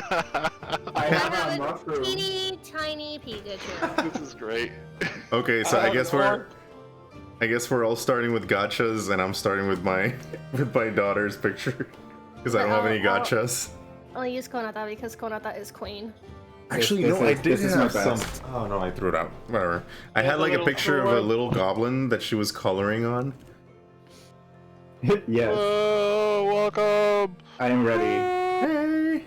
I have a a mushroom. teeny tiny Pikachu. This is great. Okay, so I guess we're all starting with gotchas, and I'm starting with my daughter's picture because I don't have any gotchas. I'll use Konata because Konata is queen. Actually, This no, I is- did this is have my some. best. Oh no, I threw it out. Whatever. I Yeah, had the like a little picture of a sword. little goblin that she was coloring on. Yes, Whoa, welcome. I am ready. Hey,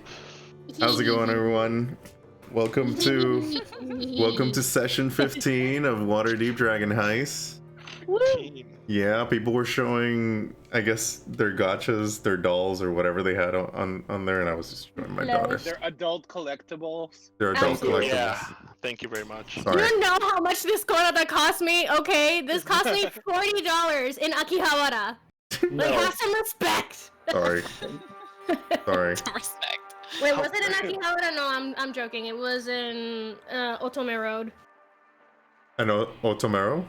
how's it going, everyone? Welcome to session 15 of Waterdeep Dragon Heist. Yeah, people were showing, I guess, their gotchas, their dolls, or whatever they had on there, and I was just showing my daughter. They're adult collectibles. Their adult Absolutely. collectibles. Yeah, thank you very much. Sorry. You know how much this Konata cost me, okay? This cost me $40 in Akihabara. Like, have some respect. Sorry. Sorry. Some respect. Wait, was it in Akihabara? No, I'm joking. It was in Otome Road. And Otomero?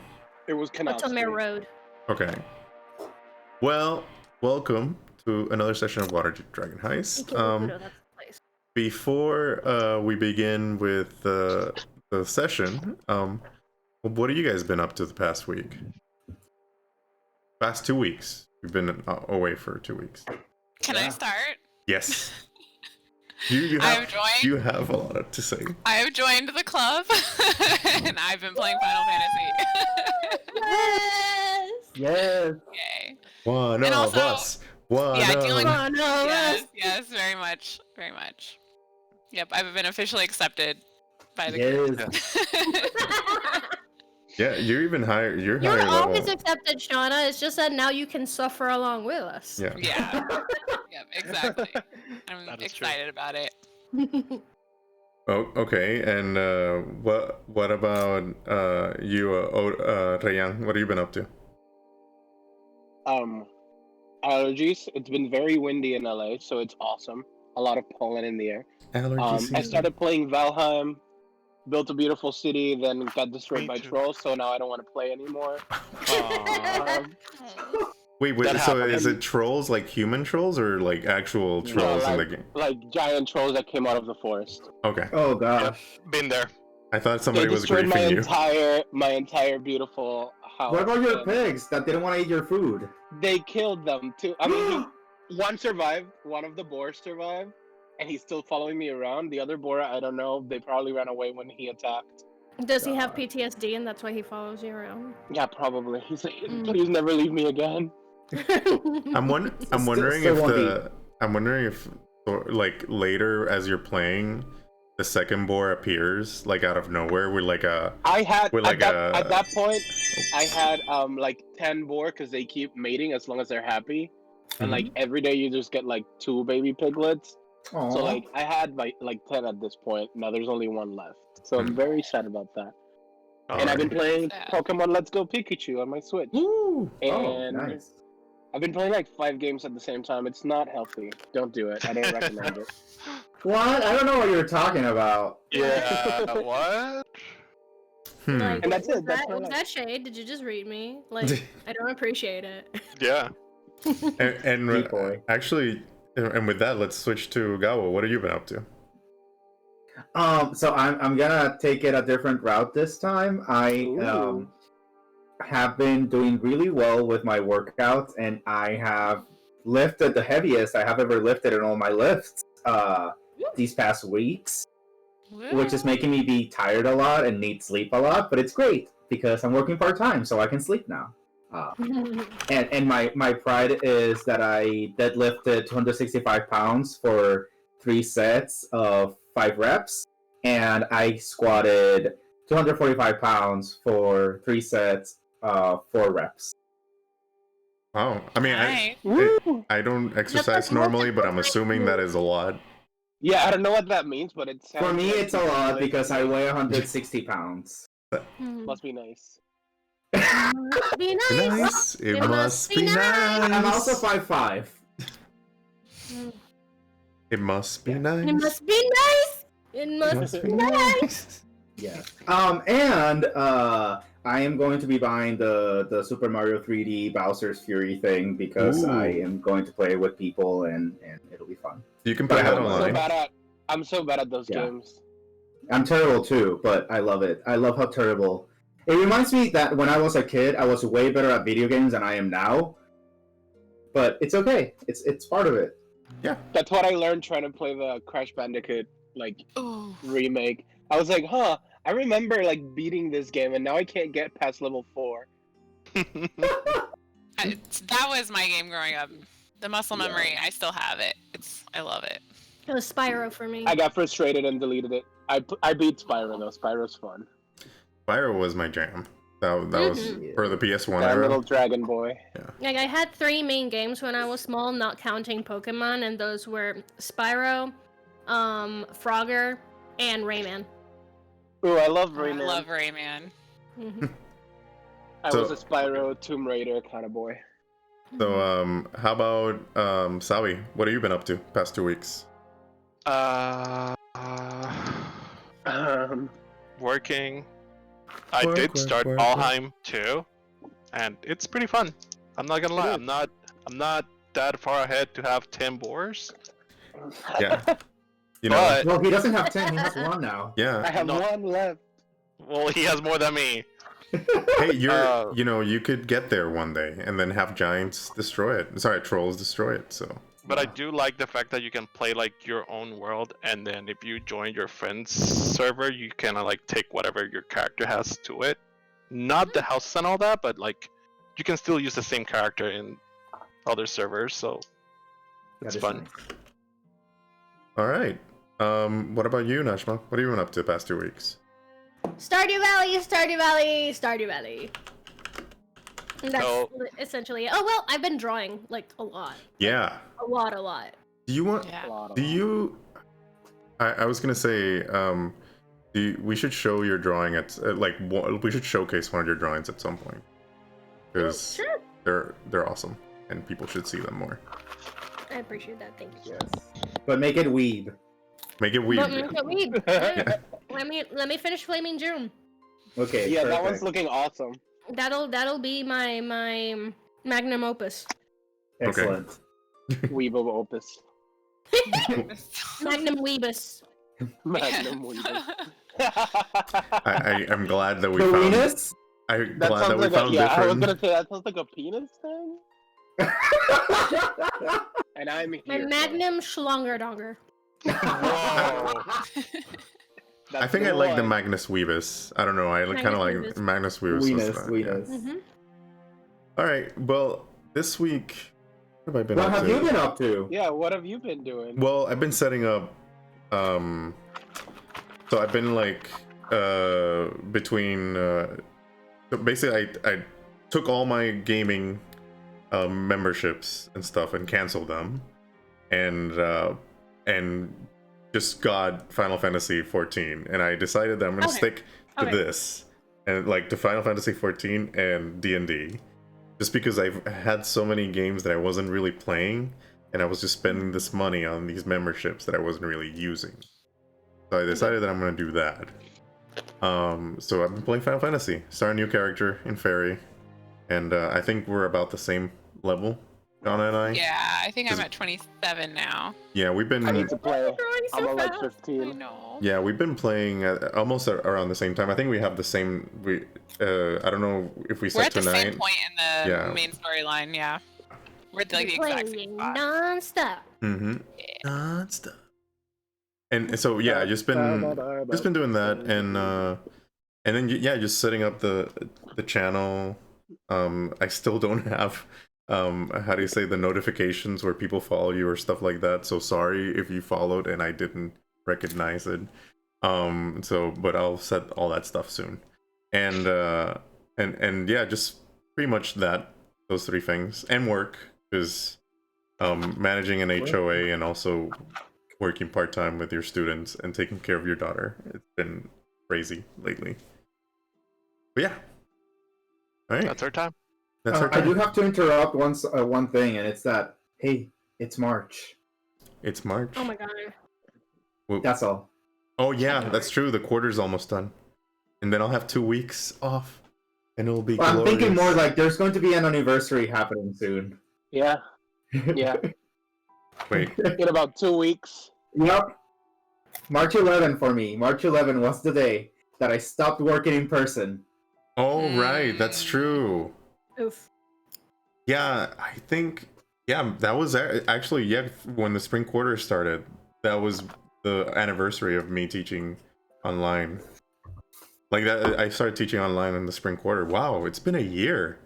It was Canal Otome Street. Road. Okay. Well, welcome to another session of Waterdeep Dragon Heist. Ikebukuro, that's the place. Before we begin with the session, what have you guys been up to the past week? Past 2 weeks. We've been away for 2 weeks. Can I start? Yes. You I've joined. You have a lot to say. I have joined the club, and I've been playing Final Fantasy. Yes! Yes. Yay! One And of also- us. One Yeah, of dealing- us. Oh, no, Yes, very much, very much. Yep, I've been officially accepted by the group. Yes. Yeah, you're even higher. You're You're higher always level. accepted, Shauna. It's just that now you can suffer along with us. Yeah. Yeah, yep, exactly. I'm That is true. excited about it. Oh, okay. And what about you, Rayan? What have you been up to? Allergies. It's been very windy in LA, so it's awesome. A lot of pollen in the air. Allergy I season. started playing Valheim, built a beautiful city, then got destroyed Me by too. trolls, so now I don't want to play anymore. Aw. Um, Wait, That so happened. is it trolls, like human trolls, or like actual No, trolls in the like- game? like giant trolls that came out of the forest. Okay. Oh gosh. Been there. I thought They somebody was destroyed griefing you. my entire beautiful house. What about your and pigs that didn't want to eat your food? They killed them too. I mean, one survived. One of the boars survived, and he's still following me around. The other boar, I don't know. They probably ran away when he attacked. Does he have God. PTSD and that's why he follows you around? Yeah, probably. He's like, please never leave me again. I'm wondering still if won't I'm wondering if like later as you're playing, the second boar appears like out of nowhere with like a I had With like at that point, I had like 10 boar because they keep mating as long as they're happy, and like every day you just get like 2 baby piglets. Aww. So like I had like 10 at this point. Now there's only 1 left. So I'm very sad about that. And I've been playing Sad. Pokemon Let's Go Pikachu on my Switch. Ooh. And Oh, nice. I've been playing like 5 games at the same time. It's not healthy. Don't do it. I don't recommend it. What? I don't know what you're talking about. Yeah. What? Like, And that's was it, that's my was life. that shade? Did you just read me? Like, I don't appreciate it. Yeah. And Deep boy. actually, and with that, let's switch to Gawa. What have you been up to? So I'm gonna take it a different route this time. I Ooh. have been doing really well with my workouts, and I have lifted the heaviest I have ever lifted in all my lifts these past weeks, which is making me be tired a lot and need sleep a lot. But it's great because I'm working part time, so I can sleep now. And my pride is that I deadlifted 265 pounds for 3 sets of 5 reps, and I squatted 245 pounds for 3 sets of 4 reps. Oh, I mean, Nice. I don't exercise normally, but I'm assuming that is a lot. Yeah, I don't know what that means, but it sounds For me, like it's a lot because I weigh 160 pounds. Must be nice. Be nice. Nice. It must be nice. I'm also 5'5". It must be nice. It must be nice. It It must be nice. Yeah. And I am going to be buying the Super Mario 3D Bowser's Fury thing because Ooh. I am going to play with people and it'll be fun. You can play that I'm so So online. bad at I'm so bad at those Yeah. games. I'm terrible too, but I love it. I love how terrible. It reminds me that when I was a kid, I was way better at video games than I am now. But it's okay. It's part of it. That's what I learned trying to play the Crash Bandicoot Ooh. remake. I was like, huh, I remember like beating this game, and now I can't get past level 4. That was my game growing up. The muscle memory, I still have it. I love it. It was Spyro for me. I got frustrated and deleted it. I beat Spyro though. Spyro's fun. Spyro was my jam. That was for the PS1 That era. little dragon boy. Like, I had 3 main games when I was small, not counting Pokemon, and those were Spyro, Frogger, and Rayman. Ooh, I love I Rayman. love Rayman. I So- was a Spyro Tomb Raider kind of boy. So, how about Sawi? What have you been up to past 2 weeks? Working. I Work, did work, start work, Valheim too, and it's pretty fun. I'm not gonna lie. It I'm not that far ahead to have 10 boars. Yeah. You know, But Well, he doesn't have 10. He has 1 now. I yeah. have No. 1 left. well, he has more than me. Hey, Uh, you know, you could get there one day and then have giants destroy it. Sorry, trolls destroy it. So But I do like the fact that you can play like your own world, and then if you join your friend's server, you can like take whatever your character has to it. Not the house and all that, but like you can still use the same character in other servers, so it's That is fun. nice. all right. What about you, Nashma? What have you been up to the past 2 weeks? Stardew Valley, Stardew Valley, Stardew Valley. And that's So- essentially it. Oh, well, I've been drawing, like, a lot. Yeah. A lot. Do you want? Yeah. Do you? I was gonna say, we should show your drawing at we should showcase one of your drawings at some point because Sure. they're awesome and people should see them more. I appreciate that, thank you. Yes. But make it weeb. Make it But weird. make it weeb. Yeah. Let me finish Flaming June. Okay. Yeah, that perfect. one's looking awesome. That'll be my magnum opus. Excellent. Weeb of Opus. Magnum weebus. Magnum Weeb. I am glad that we The found. weenus? I'm That glad that sounds we like found I was different. gonna say that sounds like a penis thing. And I'm here. My for it. magnum schlongerdonger. Whoa. I That's think I the like the one. Magnus Weebus. I don't know. I kind of like Magnus Weebus. Magnus Weebus. Weenus. Mm-hmm. All right. Well, this week, what have I been What up have to? you been up to? Yeah, what have you been doing? Well, I've been setting up. So I've been like between. So basically, I took all my gaming memberships and stuff and canceled them, and just got Final Fantasy 14, and I decided that I'm gonna Okay. stick to Okay. this and like to Final Fantasy 14 and D&D, just because I've had so many games that I wasn't really playing, and I was just spending this money on these memberships that I wasn't really using. So I decided that I'm gonna do that. So I've been playing Final Fantasy, start a new character in Fairy, and I think we're about the same level, Donna and I. Yeah, I think I'm at 27 now. Yeah, we've been. I need to play. Growing I'm so on like fast. I 15. know. Yeah, we've been playing almost around the same time. I think we have the same. I don't know if we We're set at the tonight. same point in the Yeah. main storyline, yeah. We're at like the exact same Playing spot. non-stop. Mm-hmm. Non-stop. And so yeah, just been doing that, and then yeah, just setting up the channel. I still don't have how do you say, the notifications where people follow you or stuff like that. So sorry if you followed and I didn't recognize it. So but I'll set all that stuff soon. And yeah, just pretty much those 3 things, and work, because managing an HOA and also working part-time with your students and taking care of your daughter, it's been crazy lately. But yeah, all right, That's our time. that's our I do time. have to interrupt one thing, and it's that, hey, it's March. It's March. Oh my god. That's all. Oh yeah, that's true, the quarter's almost done, and then I'll have 2 weeks off, and it'll be Well, I'm glorious. thinking more like there's going to be an anniversary happening soon. Yeah, yeah. Wait, In about 2 weeks. Yep. March 11 for me. March 11 was the day that I stopped working in person. Oh, right, that's true. Oof. Yeah, I think, yeah, that was actually, yeah, when the spring quarter started. That was the anniversary of me teaching online. Like that, I started teaching online in the spring quarter. Wow, it's been a year.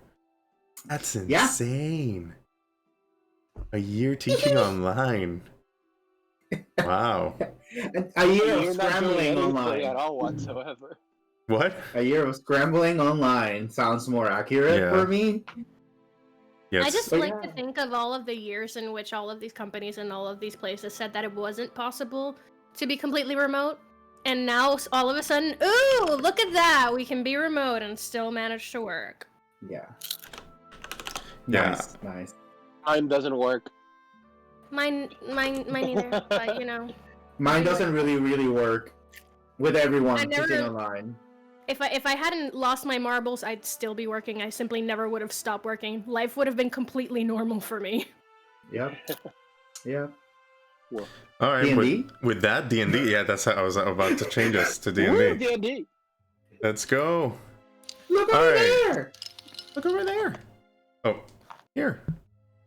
That's insane. A year teaching online. Wow. A year You're of not doing scrambling anything online. at all whatsoever. What? A year of scrambling online sounds more accurate for me. Yes. I just But like to think of all of the years in which all of these companies and all of these places said that it wasn't possible to be completely remote. And now all of a sudden, ooh, look at that! We can be remote and still manage to work. Yeah. Yeah. Nice. Mine doesn't work. Mine neither, but you know. Mine Anyway. doesn't really work with everyone I never- teaching online. If I hadn't lost my marbles, I'd still be working. I simply never would have stopped working. Life would have been completely normal for me. Yep. Yeah. All right, D&D? with that D&D, yeah, that's how I was about to change us to Woo, D&D. D&D. Let's go. Look All over right. there! Look over there. Oh, here.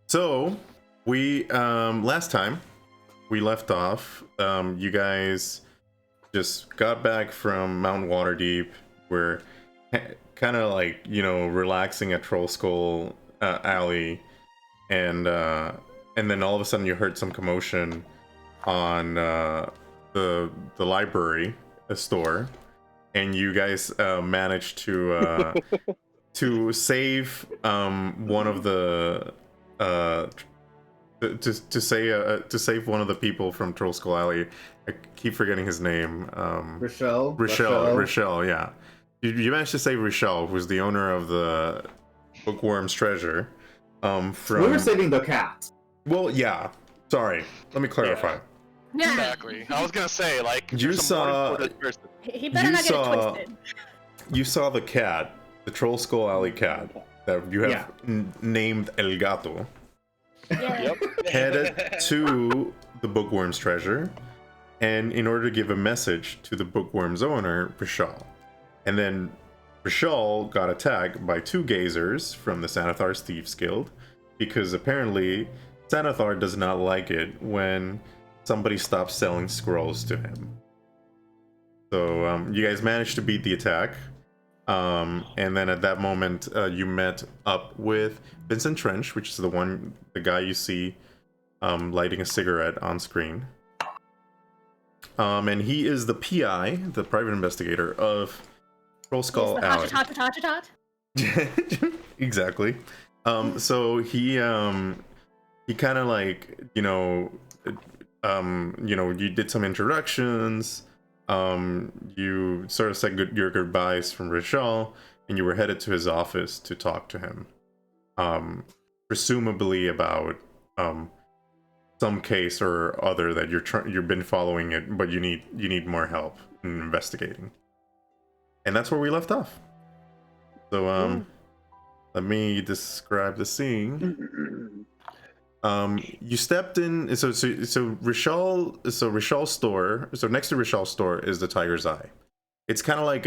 So we last time we left off, you guys just got back from Mount Waterdeep. We're kind of like, you know, relaxing at Trollskull Alley, and then all of a sudden you heard some commotion on the library store, and you guys managed to to save one of the to save one of the people from Trollskull Alley. I keep forgetting his name. Rochelle. Yeah. You managed to save Rochelle, who's the owner of the Bookworm's treasure. From We were saving the cat. Well, yeah. Sorry. Let me clarify. Yeah. Exactly. I was gonna say, like, You there's some saw- motive for this person. He better You not get it saw- twisted. You saw the cat, the Trollskull Alley cat, that you have named El Gato, Yeah. Yep. headed to the Bookworm's treasure, and in order to give a message to the Bookworm's owner, Rishal. And then Rishal got attacked by two gazers from the Sanathar's Thieves Guild, because apparently Sanathar does not like it when somebody stops selling scrolls to him. So you guys managed to beat the attack. And then at that moment, you met up with Vincent Trench, which is the guy you see lighting a cigarette on screen. And he is the PI, the private investigator of Trollskull Alley. Tot. Exactly. So he kind of like, you did some introductions. You sort of said your goodbyes from Rishal, and you were headed to his office to talk to him, presumably about some case or other that you've been following it, but you need more help in investigating. And that's where we left off. So let me describe the scene. You stepped in. So Rishal's store. So next to Rishal's store is the Tiger's Eye. It's kind of like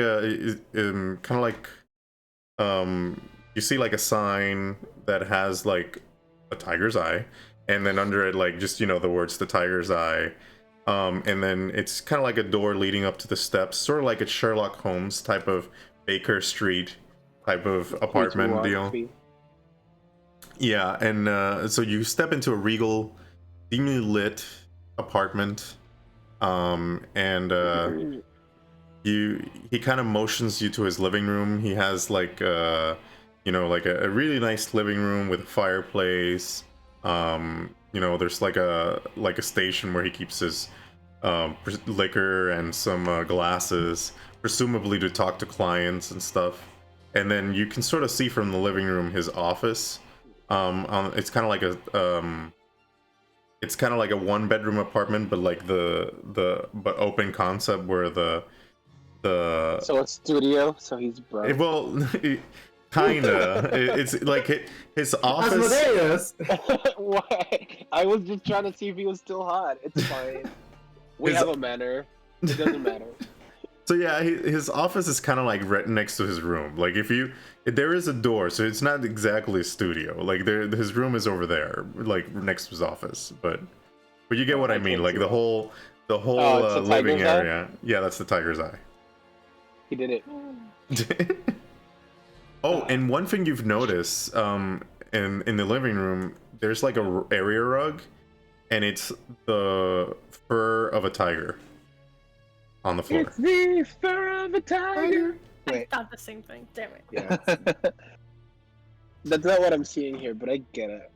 you see like a sign that has like a tiger's eye, and then under it like just the words the Tiger's Eye. And then it's kind of like a door leading up to the steps, sort of like a Sherlock Holmes type of Baker Street type of apartment deal. Yeah, and so you step into a regal, dimly lit apartment, and he kind of motions you to his living room. He has like a really nice living room with a fireplace. There's like a station where he keeps his liquor and some glasses, presumably to talk to clients and stuff. And then you can sort of see from the living room his office. It's kind of like a one-bedroom apartment, but like but open concept where the So it's studio. So he's broke. well, kinda. It's like his office. Asmodeus! What? I was just trying to see if he was still hot. It's fine. We His- have a manner. It doesn't matter. So yeah, his office is kind of like right next to his room. Like if there is a door, so it's not exactly a studio. Like his room is over there, like next to his office. But you get what I mean. Like the whole it's the living tiger's eye? area. Yeah, that's the tiger's eye. He did it. Oh, and one thing you've noticed, in the living room, there's like a area rug, and it's the fur of a tiger on the floor. It's the fur of a tiger. I Wait. thought the same thing. Damn it. Yeah. That's not what I'm seeing here, but I get it.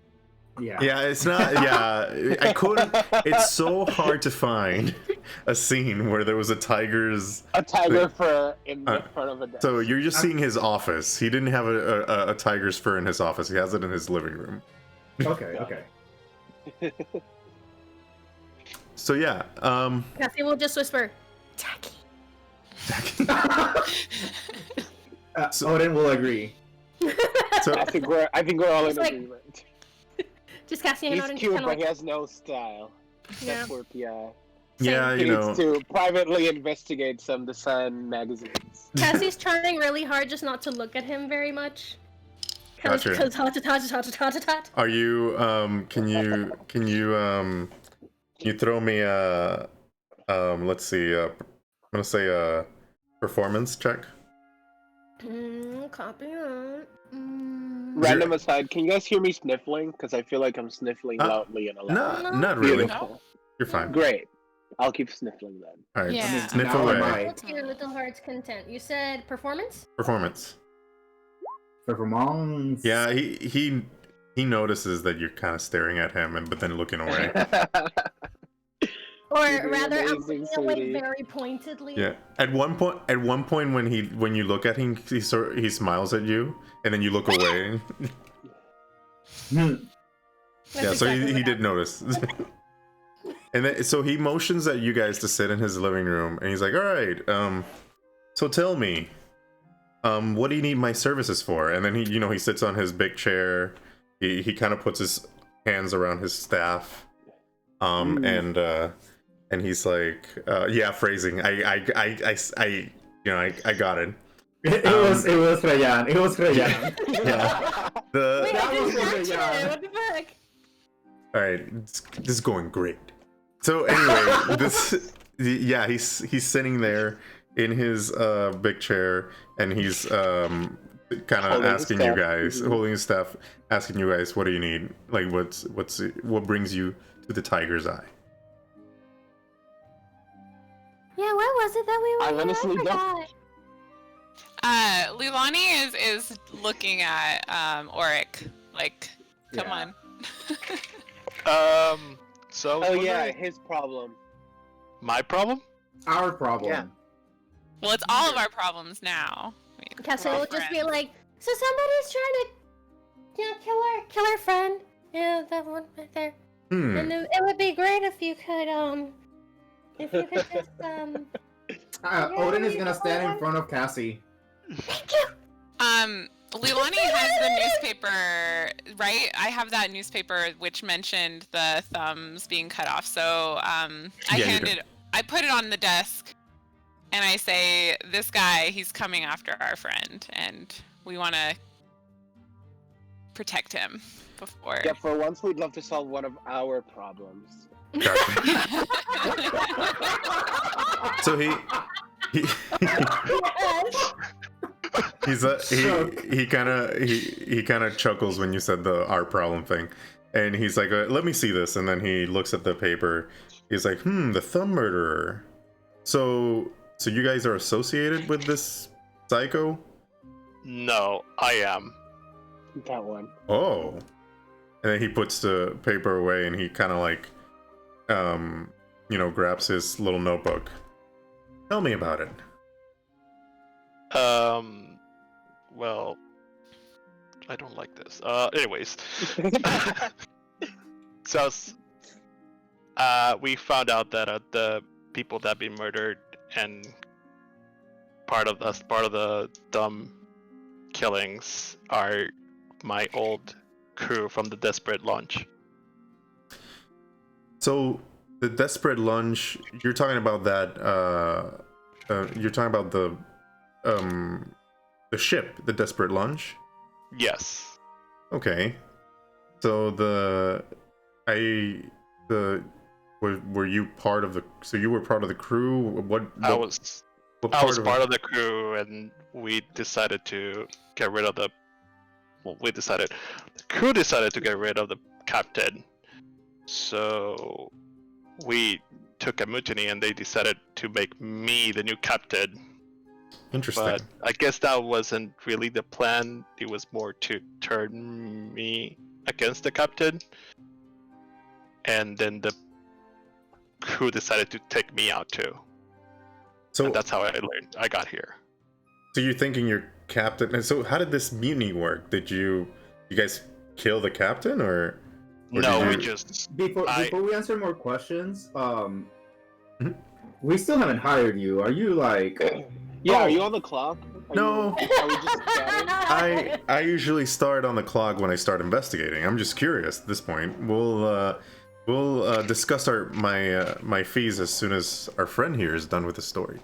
Yeah. Yeah, it's not. Yeah, I couldn't. It's so hard to find a scene where there was a tiger's. A tiger fur in the front of a desk. So you're just seeing his office. He didn't have a tiger's fur in his office. He has it in his living room. Okay. Okay. So yeah. Cassie will just whisper, Tacky. Odin will agree. So I think we're all in It's like- agreement. Just Cassie and He's Odin just cute, kind but of he like, has no style. yeah. That's where, yeah. yeah, He you know. needs to privately investigate some design magazines. Cassie's trying really hard just not to look at him very much. Gotcha. Because hot. Are you can you throw me a let's see, I'm gonna say a performance check. Copy that. Random aside, can you guys hear me sniffling? Because I feel like I'm sniffling loudly and aloud. Not really. Beautiful. You're fine. Great. I'll keep sniffling then. All right, Yeah. sniff Now am away. I- What's your little heart's content? You said performance? Performance. Performance. Yeah, he notices that you're kind of staring at him, but then looking away. Or You're rather, I'm amazing, looking away sweetie. very pointedly. Yeah. At one point, when you look at him, he smiles at you, and then you look away. Hmm. That's Yeah, so exactly he what did notice. And then, so he motions at you guys to sit in his living room, and he's like, "All right, so tell me, what do you need my services for?" And then he sits on his big chair. He kind of puts his hands around his staff, and he's like, "Yeah, phrasing. I got it." It was Rayan. It was Rayan. Yeah. Wait, That I was didn't what catch they it. got. What the fuck? All right, this is going great. So anyway, he's sitting there in his big chair, and he's kind of Holding his asking you staff. guys, holding his staff, asking you guys, what do you need? Like, what brings you to the tiger's eye? Yeah, what was it that we were I honestly don't. Lilani is looking at Auric like, come Yeah. on. So Oh yeah, his problem. my problem? Our problem. Yeah. Well, it's all of our problems now. I mean, Cassie we're all will just be friends. like, so somebody's trying to, kill our friend. Yeah, that one right there. And it would be great if you could just, Odin is gonna stand in front of Cassie. Thank you. Leilani has the newspaper, right? I have that newspaper which mentioned the thumbs being cut off. So I put it on the desk, and I say, "This guy, he's coming after our friend, and we want to protect him before." Yeah, for once we'd love to solve one of our problems. Gotcha. So he kind of chuckles when you said the our problem thing, and he's like, "Let me see this." And then he looks at the paper. He's like, the thumb murderer. So you guys are associated with this psycho? No, I am. That one. Oh. And then he puts the paper away, and he kind of like, grabs his little notebook. Tell me about it. Well, I don't like this. Anyways. So, we found out that the people that been murdered and part of the dumb killings are my old crew from the Desperate Launch. So the desperate lunge. You're talking about that. You're talking about the ship, the desperate lunge. Yes. Okay. So were you part of the? So you were part of the crew. I was part of the crew, and we decided to get rid of the. Well, the crew decided to get rid of the captain. So we took a mutiny, and they decided to make me the new captain. Interesting. But I guess that wasn't really the plan. It was more to turn me against the captain. And then the crew decided to take me out too. So and that's how I got here. So you're thinking you're captain. And so how did this mutiny work? Did you guys kill the captain or no, we just before we answer more questions, we still haven't hired you. Are you like Yeah, are you on the clock? No. Are we just chatting? I usually start on the clock when I start investigating. I'm just curious at this point. We'll discuss my fees as soon as our friend here is done with the story.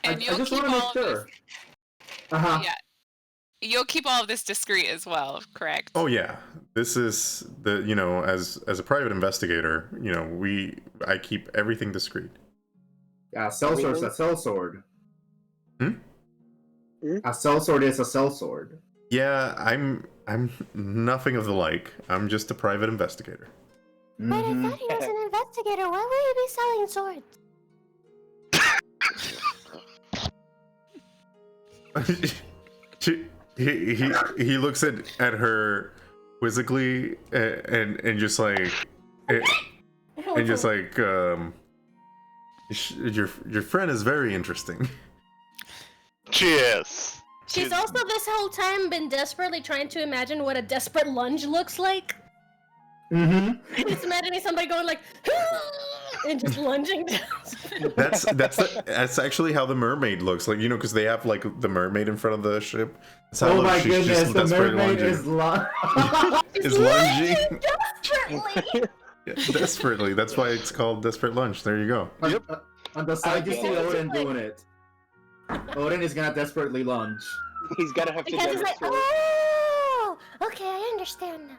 And I just want to make sure. Yeah. You'll keep all of this discreet as well, correct? Oh yeah. This is as a private investigator, I keep everything discreet. Yeah, sellsword's a sellsword. Hmm? A sellsword is a sellsword. Yeah, I'm nothing of the like. I'm just a private investigator. But I thought he was an investigator. Why would he be selling swords? he looks at her quizzically and just like your friend is very interesting. Cheers. She's also this whole time been desperately trying to imagine what a desperate lunge looks like. Mm-hmm. Just imagining somebody going like, and just lunging down. That's actually how the mermaid looks like, because they have like the mermaid in front of the ship. Oh my goodness, the mermaid is lunging. Desperately. Yeah, desperately. That's why it's called Desperate Lunge. There you go. Yep. On the side, you see Odin doing it. Odin is gonna desperately lunge. He's gotta have to Because he's like, oh, okay, I understand now.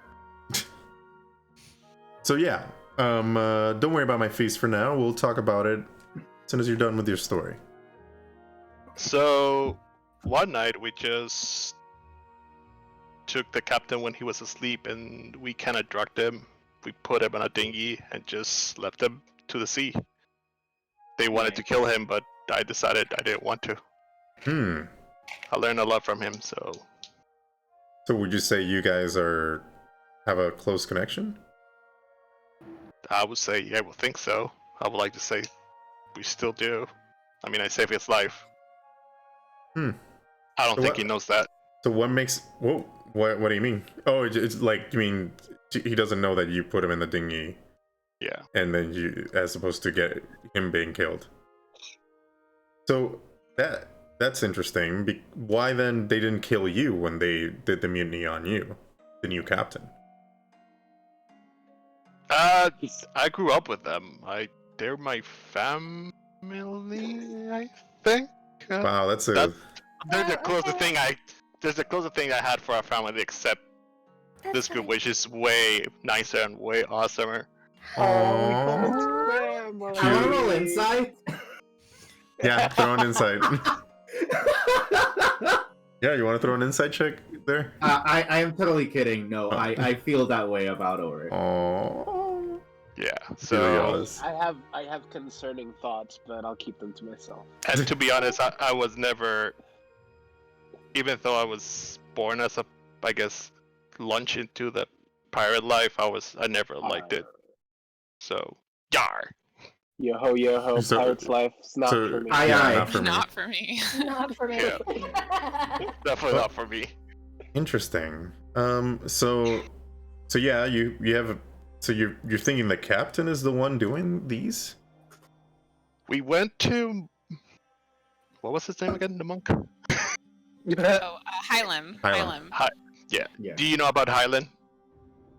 So yeah, don't worry about my feast for now. We'll talk about it as soon as you're done with your story. So one night we just took the captain when he was asleep, and we kind of drugged him. We put him on a dinghy and just left him to the sea. They wanted to kill him, but I decided I didn't want to. I learned a lot from him, so. So would you say you guys have a close connection? I would say, yeah, I would think so. I would like to say we still do. I mean, I saved his life. I don't think he knows that. So what makes... Whoa, what do you mean? Oh, it's like, you mean he doesn't know that you put him in the dinghy? Yeah. And then you, as opposed to get him being killed. So that's interesting. Why then they didn't kill you when they did the mutiny on you, the new captain? I grew up with them. They're my family, I think. Wow, there's the closest thing I had for our family, except this group, which is way nicer and way awesomer. I want to roll insight. Yeah, throw an insight. Yeah, you want to throw an insight check there? I am totally kidding. No, I feel that way about Ulrich. Oh. Yeah, so I have concerning thoughts, but I'll keep them to myself. And to be honest, I was never, even though I was born as a, I guess, launch into the pirate life, I never liked it. So, yar. Yo ho, So- pirate's life. It's not for me. Yeah, Not for me. Not for me. Yeah. Definitely not for me. Interesting. So yeah, you have. So you're thinking the captain is the one doing these? We went to, what was his name again? The monk. Hylam. Yeah. Do you know about Hyland?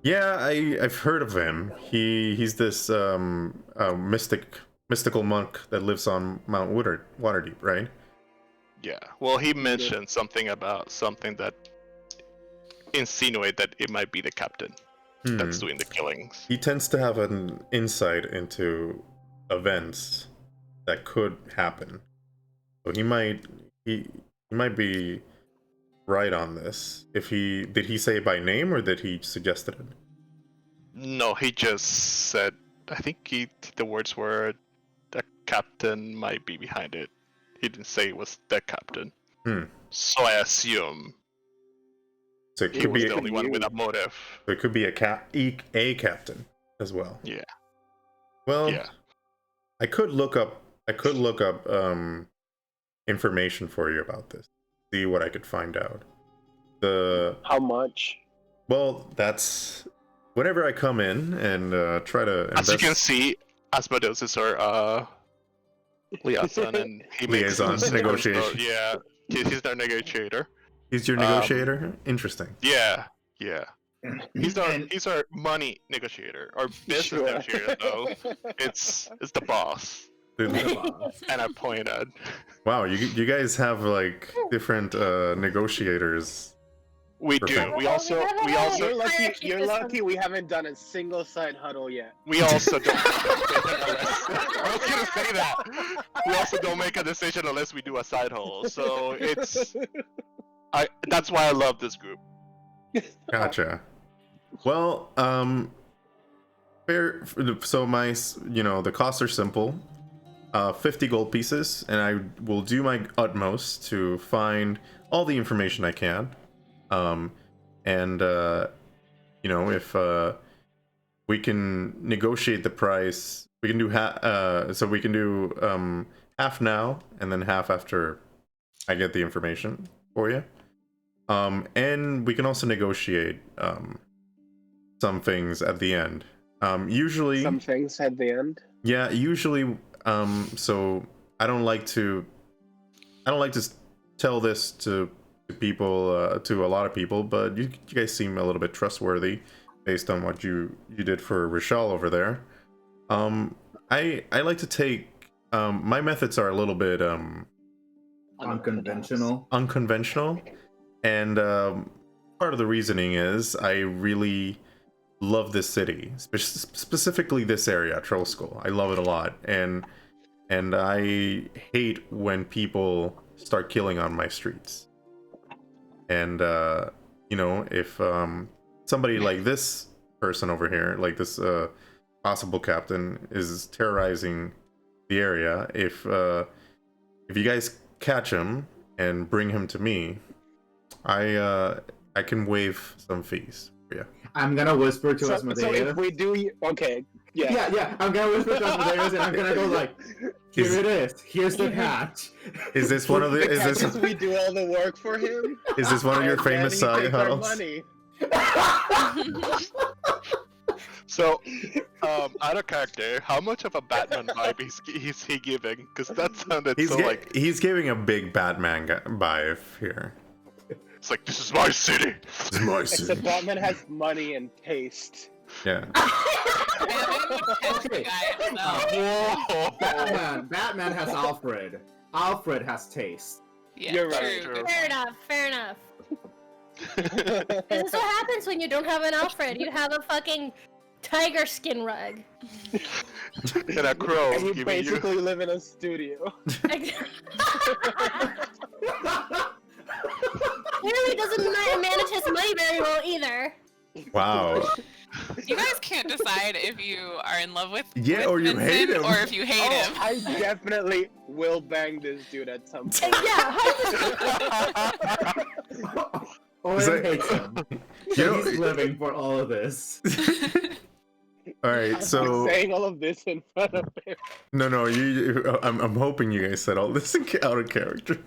Yeah, I've heard of him. He's this mystical monk that lives on Mount Waterdeep, right? Yeah. Well, he mentioned something about something that insinuate that it might be the captain that's doing the killings. He tends to have an insight into events that could happen. So he might be right on this. Did he say it by name or did he suggested it? No, he just said. I think the words were, "The captain might be behind it." He didn't say it was the captain. So I assume. So it He could was be the only one with a motive. So it could be a captain as well. Yeah. Well, yeah. I could look up information for you about this. See what I could find out. How much? Well, that's whenever I come in and try to invest... As you can see, Asmodeus is our liaison, and he makes liaison negotiation. Yeah, he's our negotiator. He's your negotiator? Interesting. Yeah. He's our money negotiator, our business negotiator. Though it's the boss. And I pointed. Wow, you guys have like different negotiators. We do. We also. You're lucky. We haven't done a single side huddle yet. We also don't. I was gonna say that. We also don't make a decision unless we do a side huddle. So it's. That's why I love this group. Gotcha. Well, fair. So my, the costs are simple. 50 gold pieces, and I will do my utmost to find all the information I can. If we can negotiate the price, we can do we can do half now and then half after I get the information for you. And we can also negotiate some things at the end. Usually some things at the end. Yeah, usually. So I don't like to tell this to people, to a lot of people, but you guys seem a little bit trustworthy based on what you did for Rishal over there. I like to take my methods are a little bit unconventional, and part of the reasoning is I really love this city, specifically this area, Trollskull. I love it a lot, and I hate when people start killing on my streets. And if somebody like this person over here, like this possible captain, is terrorizing the area, if you guys catch him and bring him to me, I can waive some fees for you. I'm gonna whisper to Asmodeus. So if we do, okay, yeah. I'm gonna whisper to Asmodeus, and I'm gonna go like, "Here it is. Here's the hatch." Is this one of the? Is this? We do all the work for him. Is this one of your famous side huddles? So, out of character, how much of a Batman vibe is he giving? Because that sounded he's giving a big Batman vibe here. It's like, this is my city. This is my city. Except Batman has money and taste. Yeah. Okay. Batman has Alfred. Alfred has taste. Yeah, You're right. true. Fair enough. This is what happens when you don't have an Alfred. You have a fucking tiger skin rug. And a crow. And you basically live in a studio. Clearly doesn't manage his money very well either. Wow. You guys can't decide if you are in love with or you hate him, or if you hate him. I definitely will bang this dude at some point. Yeah. Or I hate him. He's living for all of this. All right, so I'm saying all of this in front of him. No, I'm hoping you guys said all this out of character.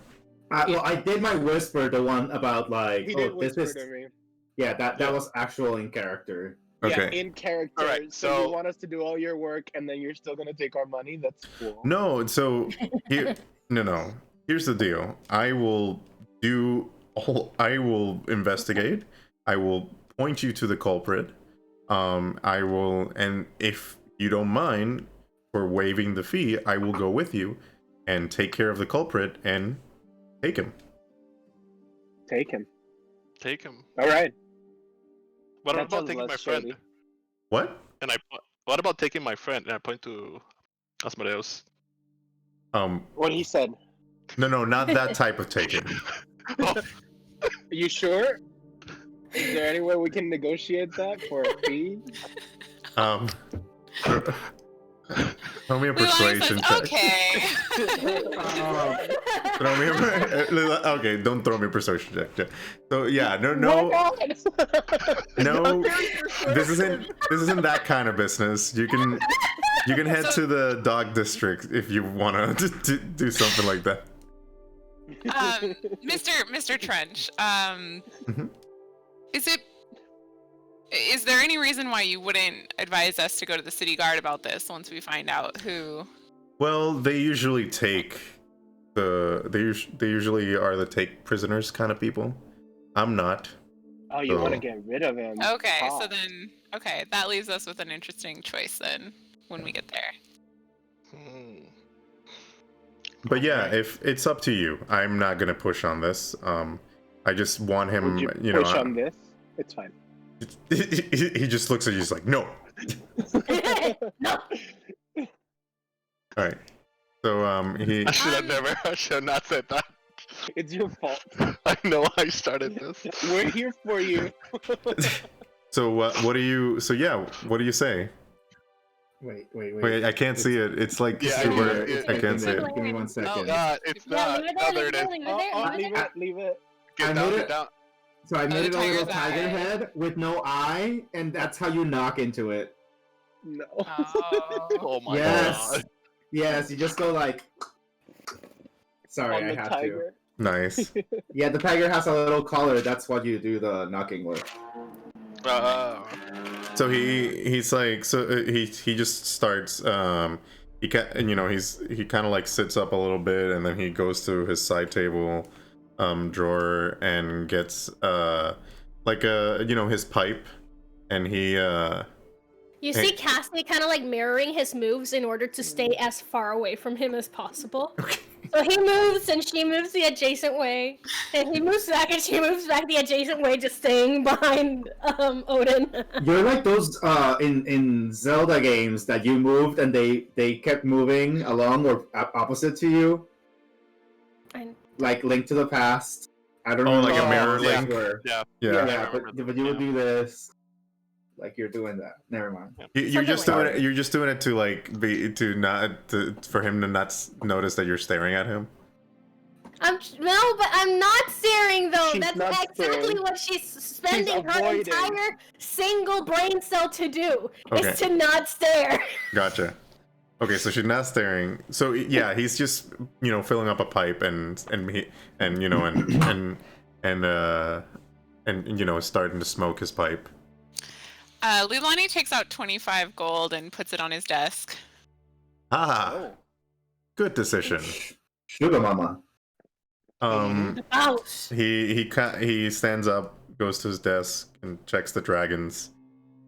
Well, I did my whisper, the one about like, He did whisper to me. Yeah, that was actual in character. Okay. Yeah, in character. All right, so you want us to do all your work and then you're still gonna take our money? That's cool. No, so no. Here's the deal. I will investigate. I will point you to the culprit, I will, and if you don't mind for waiving the fee, I will go with you and take care of the culprit and take him. Take him. Take him. All right. What That about sounds taking my less friend? shady. What? And what about taking my friend? And I point to Asmodeus. What he said. No, not that type of taking. Oh, Are you sure? Is there any way we can negotiate that for a fee? Throw me a Leilani persuasion says, check. okay. Throw me okay, don't throw me a persuasion check. So yeah, no, this isn't that kind of business. You can head to the dog district if you wanna do something like that. Mr. Trench, Mhm. is there any reason why you wouldn't advise us to go to the city guard about this once we find out who? Well, they usually take they usually are the take prisoners kind of people. I'm not. Oh, you want to get rid of him? Okay, Oh. so then, that leaves us with an interesting choice then when we get there. But yeah, if it's up to you, I'm not gonna push on this. I just want him. Would you push on this? It's fine. He just looks at you, he's like, no. No. All right. So I should have not said that. It's your fault. I know I started this. We're here for you. So what do you? So yeah, what do you say? Wait. I can't see it. It's like Yeah, super. yeah, I can't see it. Give me 1 second. It's Yeah, not. leave it Oh, there, there it leave is. it there, Oh, leave it there. leave it. Get I down, made get it- down. So I made it a little tiger's eye. tiger head with no eye, and that's how you knock into it. No. Oh. Oh my Yes. god. Yes, you just go like. Sorry, On I the have tiger. Nice. to. Yeah, the tiger has a little collar. That's what you do the knocking with. So he's like, so he just starts. He kind of like sits up a little bit, and then he goes to his side table drawer and gets like his pipe, and he You see Cassie kind of like mirroring his moves in order to stay as far away from him as possible. Okay. So he moves and she moves the adjacent way, and he moves back and she moves back the adjacent way, just staying behind Odin. You're like those in Zelda games that you moved and they kept moving along or opposite to you, like Link to the Past. I don't know. like a mirror yeah. link. Yeah. Yeah, I but remember you would that, do this. Like you're doing that. Never mind. You're Something just like doing that. it. You're just doing it to like for him to not notice that you're staring at him. But I'm not staring though. She's That's not exactly staring. what she's spending her avoiding. entire single brain cell to do. Okay. Is to not stare. Gotcha. Okay, so she's not staring. So yeah, he's just filling up a pipe and starting to smoke his pipe. Leilani takes out 25 gold and puts it on his desk. Oh. Good decision. Sugar mama. Ouch. He stands up, goes to his desk, and checks the dragons.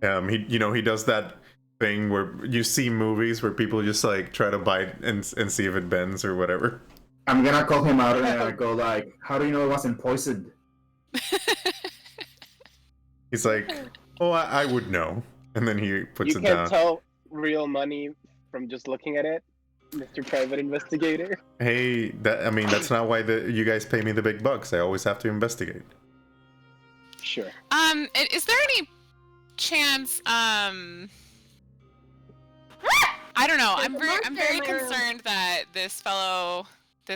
He does that thing where you see movies where people just like try to bite and see if it bends or whatever. I'm gonna call him out and I go like, "How do you know it wasn't poisoned?" He's like, "Oh, I would know," and then he puts You it can't down. tell real money from just looking at it, Mr. Private Investigator. Hey, that's not why you guys pay me the big bucks. I always have to investigate. Sure. Is there any chance? I don't know. I'm There's a very monster in my room. concerned that this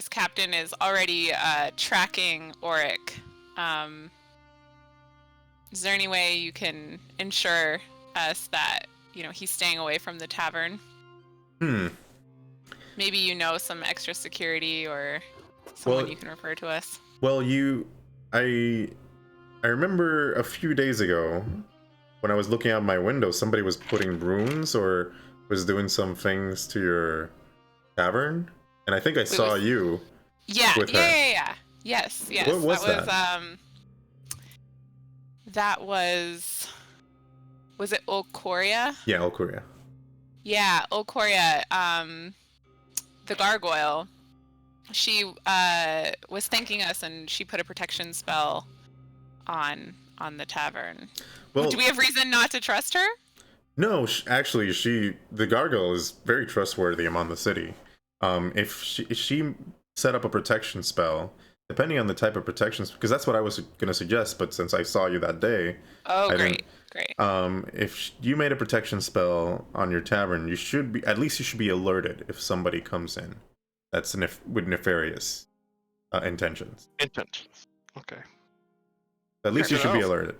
captain is already tracking Auric. Is there any way you can ensure us that he's staying away from the tavern? Maybe some extra security or someone you can refer to us. Well, I remember a few days ago when I was looking out my window, somebody was putting runes or was doing some things to your tavern, and I think I saw you. Yeah, with her. yeah. Yes. What was that? That was Was it Olcoria? Yeah, Olcoria. Yeah, Olcoria, the gargoyle. She was thanking us, and she put a protection spell on the tavern. Well, do we have reason not to trust her? No, actually, the gargoyle is very trustworthy among the city. If she set up a protection spell, depending on the type of protection, because that's what I was gonna suggest, but since I saw you that day, Great. If you made a protection spell on your tavern, you should be alerted if somebody comes in that's with nefarious intentions. Okay. At least you should be alerted.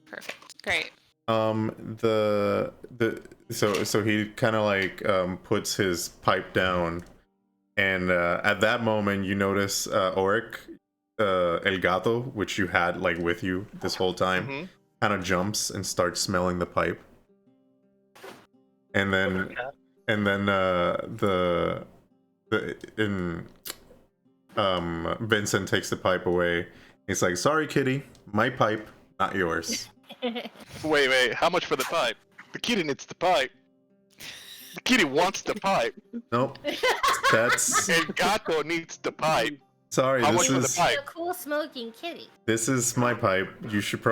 Perfect. Great. So he kind of like puts his pipe down, and at that moment you notice Oric, El Gato, which you had like with you this whole time, kind of jumps and starts smelling the pipe, and then Vincent takes the pipe away. He's like, "Sorry, kitty, my pipe, not yours." Wait, how much for the pipe? The kitty needs the pipe. The kitty wants the pipe. Nope. That's... El Gato needs the pipe. Sorry, how much for the pipe? A cool smoking kitty. This is my pipe. You should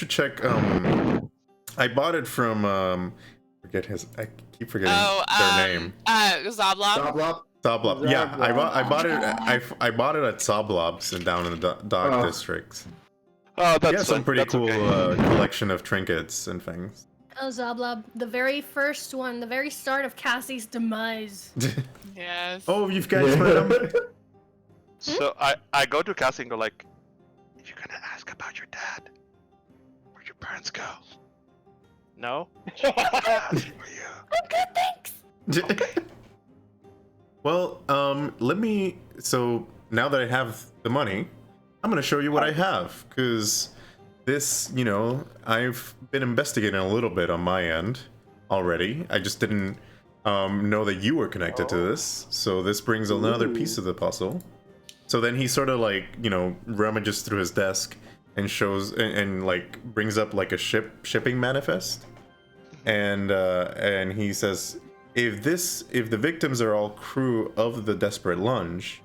check, I bought it from, I keep forgetting their name. Zoblob? Zoblob. Yeah, I bought it at Zoblob's down in the Dock District. Oh, that's some pretty cool collection of trinkets and things. Oh, Zoblob, the very first one, the very start of Cassie's demise. Yes. Oh, you guys met him? So I go to Cassie and go like, "You're gonna ask about your dad? Where'd your parents go?" No. For you. I'm good, thanks. Okay. Well, so now that I have the money, I'm gonna show you what I have, because this, I've been investigating a little bit on my end already. I just didn't know that you were connected to this, so this brings another piece of the puzzle. So then he sort of like, rummages through his desk and shows and like brings up like a shipping manifest, and he says, if the victims are all crew of the Desperate Lunge,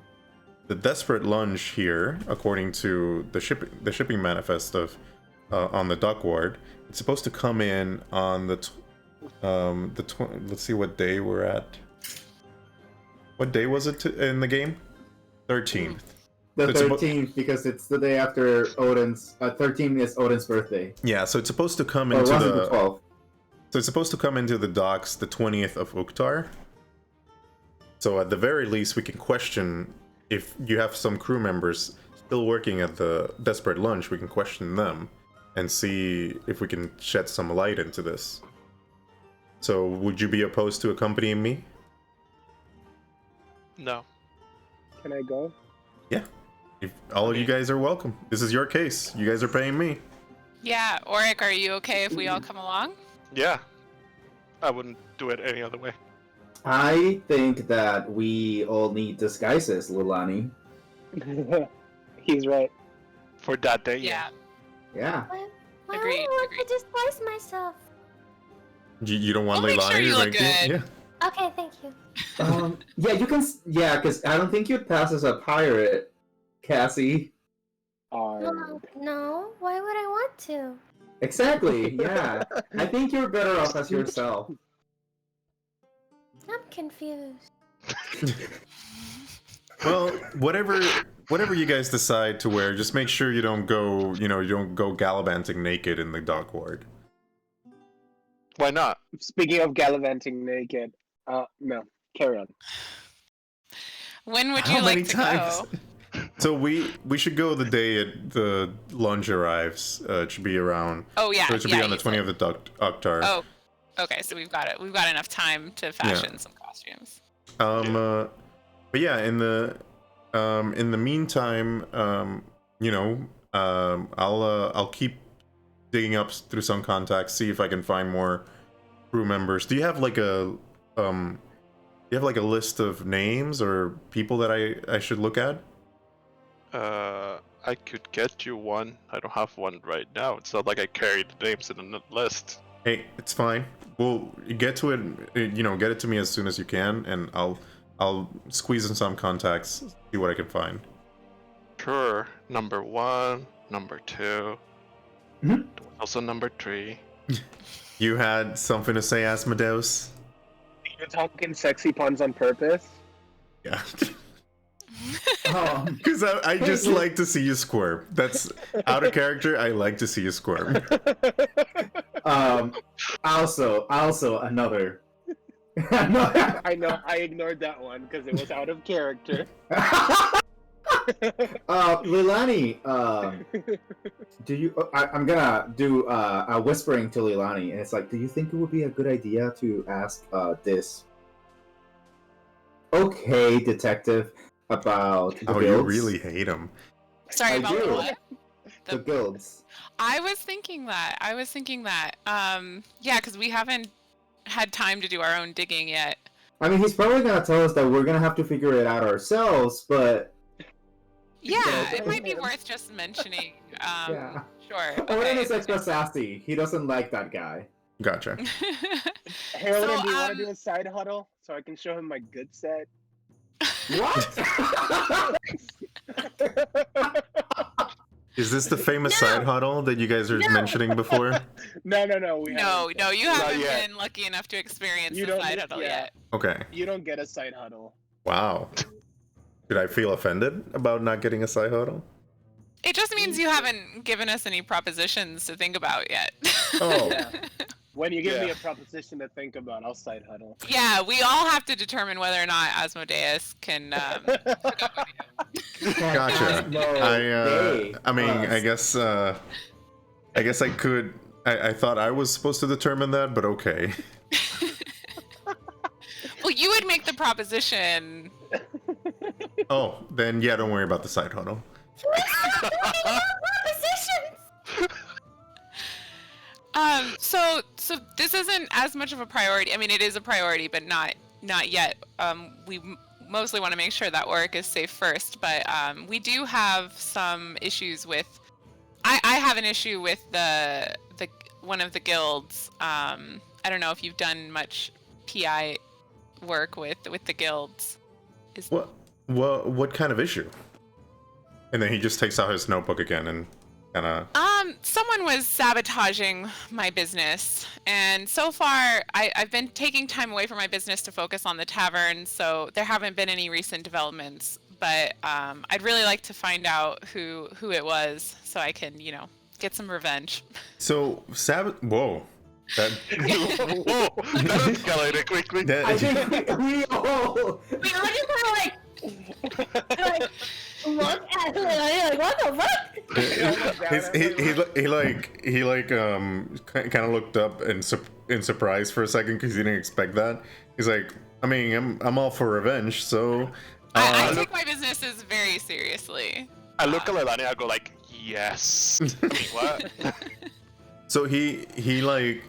the Desperate Lunge here, according to the shipping manifest of on the dock ward, it's supposed to come in on let's see what day we're at. What day was it in the game? 13th. The 13th, because it's the day after Odin's. 13 is Odin's birthday. Yeah, so it's supposed to come Or into was it the 12th? So it's supposed to come into the docks the 20th of Uktar. So at the very least, we can question if you have some crew members still working at the Desperate Lunge. We can question them and see if we can shed some light into this. So would you be opposed to accompanying me? No. Can I go? Yeah. If all of you guys are welcome. This is your case. You guys are paying me. Yeah, Oric, are you okay if we all come along? Yeah. I wouldn't do it any other way. I think that we all need disguises, Lulani. He's right. For that day, Yeah. Yeah. Why Agreed, do I want agreed. to disguise myself? You don't want We'll make Leilani sure you look right? good. Yeah. Okay, thank you. Yeah, you can. Yeah, because I don't think you'd pass as a pirate, Cassie. No, why would I want to? Exactly. Yeah, I think you're better off as yourself. I'm confused. Well, whatever you guys decide to wear, just make sure you don't go, you don't go gallivanting naked in the dock ward. Why not? Speaking of gallivanting naked, no, carry on. When would How you many like to times? go? So we should go the day the lunge arrives. It should be around. Oh yeah, So it should yeah, be on the you said. 20th of Octar. Oh, okay. So we've got it. We've got enough time to fashion some costumes. But yeah, in the meantime, I'll keep digging up through some contacts, see if I can find more crew members. Do you have like a list of names or people that I should look at? I could get you one. I don't have one right now. It's not like I carry the names in the list. Hey, it's fine. We'll get to it. Get it to me as soon as you can, and I'll squeeze in some contacts, see what I can find. Sure. Number 1, number 2, also number 3. You had something to say, Asmodeus? You're talking sexy puns on purpose? Yeah. Um, Because I just like to see you squirm. That's out of character. I like to see you squirm. Also another. I know, I ignored that one because it was out of character. Lilani, do you? I'm gonna do a whispering to Lilani, and it's like, do you think it would be a good idea to ask this? Okay, detective, about the guilds? You really hate him. Sorry I about do. what? The guilds. I was thinking that. Yeah, because we haven't had time to do our own digging yet. I mean, he's probably gonna tell us that we're gonna have to figure it out ourselves, but Yeah, it might be worth just mentioning. yeah. Sure. Owen is Okay. extra sassy. He doesn't like that guy. Gotcha. Harold, So, do you want to do a side huddle so I can show him my good set? What? Is this the famous side huddle that you guys were mentioning before? No. No, you haven't yet. been lucky enough to experience You the don't side need- huddle yeah. yet. Okay. You don't get a side huddle. Wow. Should I feel offended about not getting a side huddle? It just means you haven't given us any propositions to think about yet. Oh. Yeah. When you give me a proposition to think about, I'll side huddle. Yeah, we all have to determine whether or not Asmodeus can. Gotcha. I mean, I guess I could. I thought I was supposed to determine that, but okay. Well, you would make the proposition. Oh, then yeah, don't worry about the side huddle. So this isn't as much of a priority. I mean, it is a priority, but not yet. We mostly want to make sure that Oric is safe first, but we do have some issues with. I have an issue with the one of the guilds. I don't know if you've done much PI work with the guilds. What kind of issue? And then he just takes out his notebook again and kind of. Someone was sabotaging my business, and so far I've been taking time away from my business to focus on the tavern, so there haven't been any recent developments. But I'd really like to find out who it was, so I can, get some revenge. So whoa. That escalated quickly. I think we all We all just kind of like look at it, like, what the fuck? he kind of looked up in surprise for a second because he didn't expect that. He's like, I mean, I'm all for revenge, so. I take my businesses very seriously. I look at Lilani, I go like, yes. I mean, what? So he's like,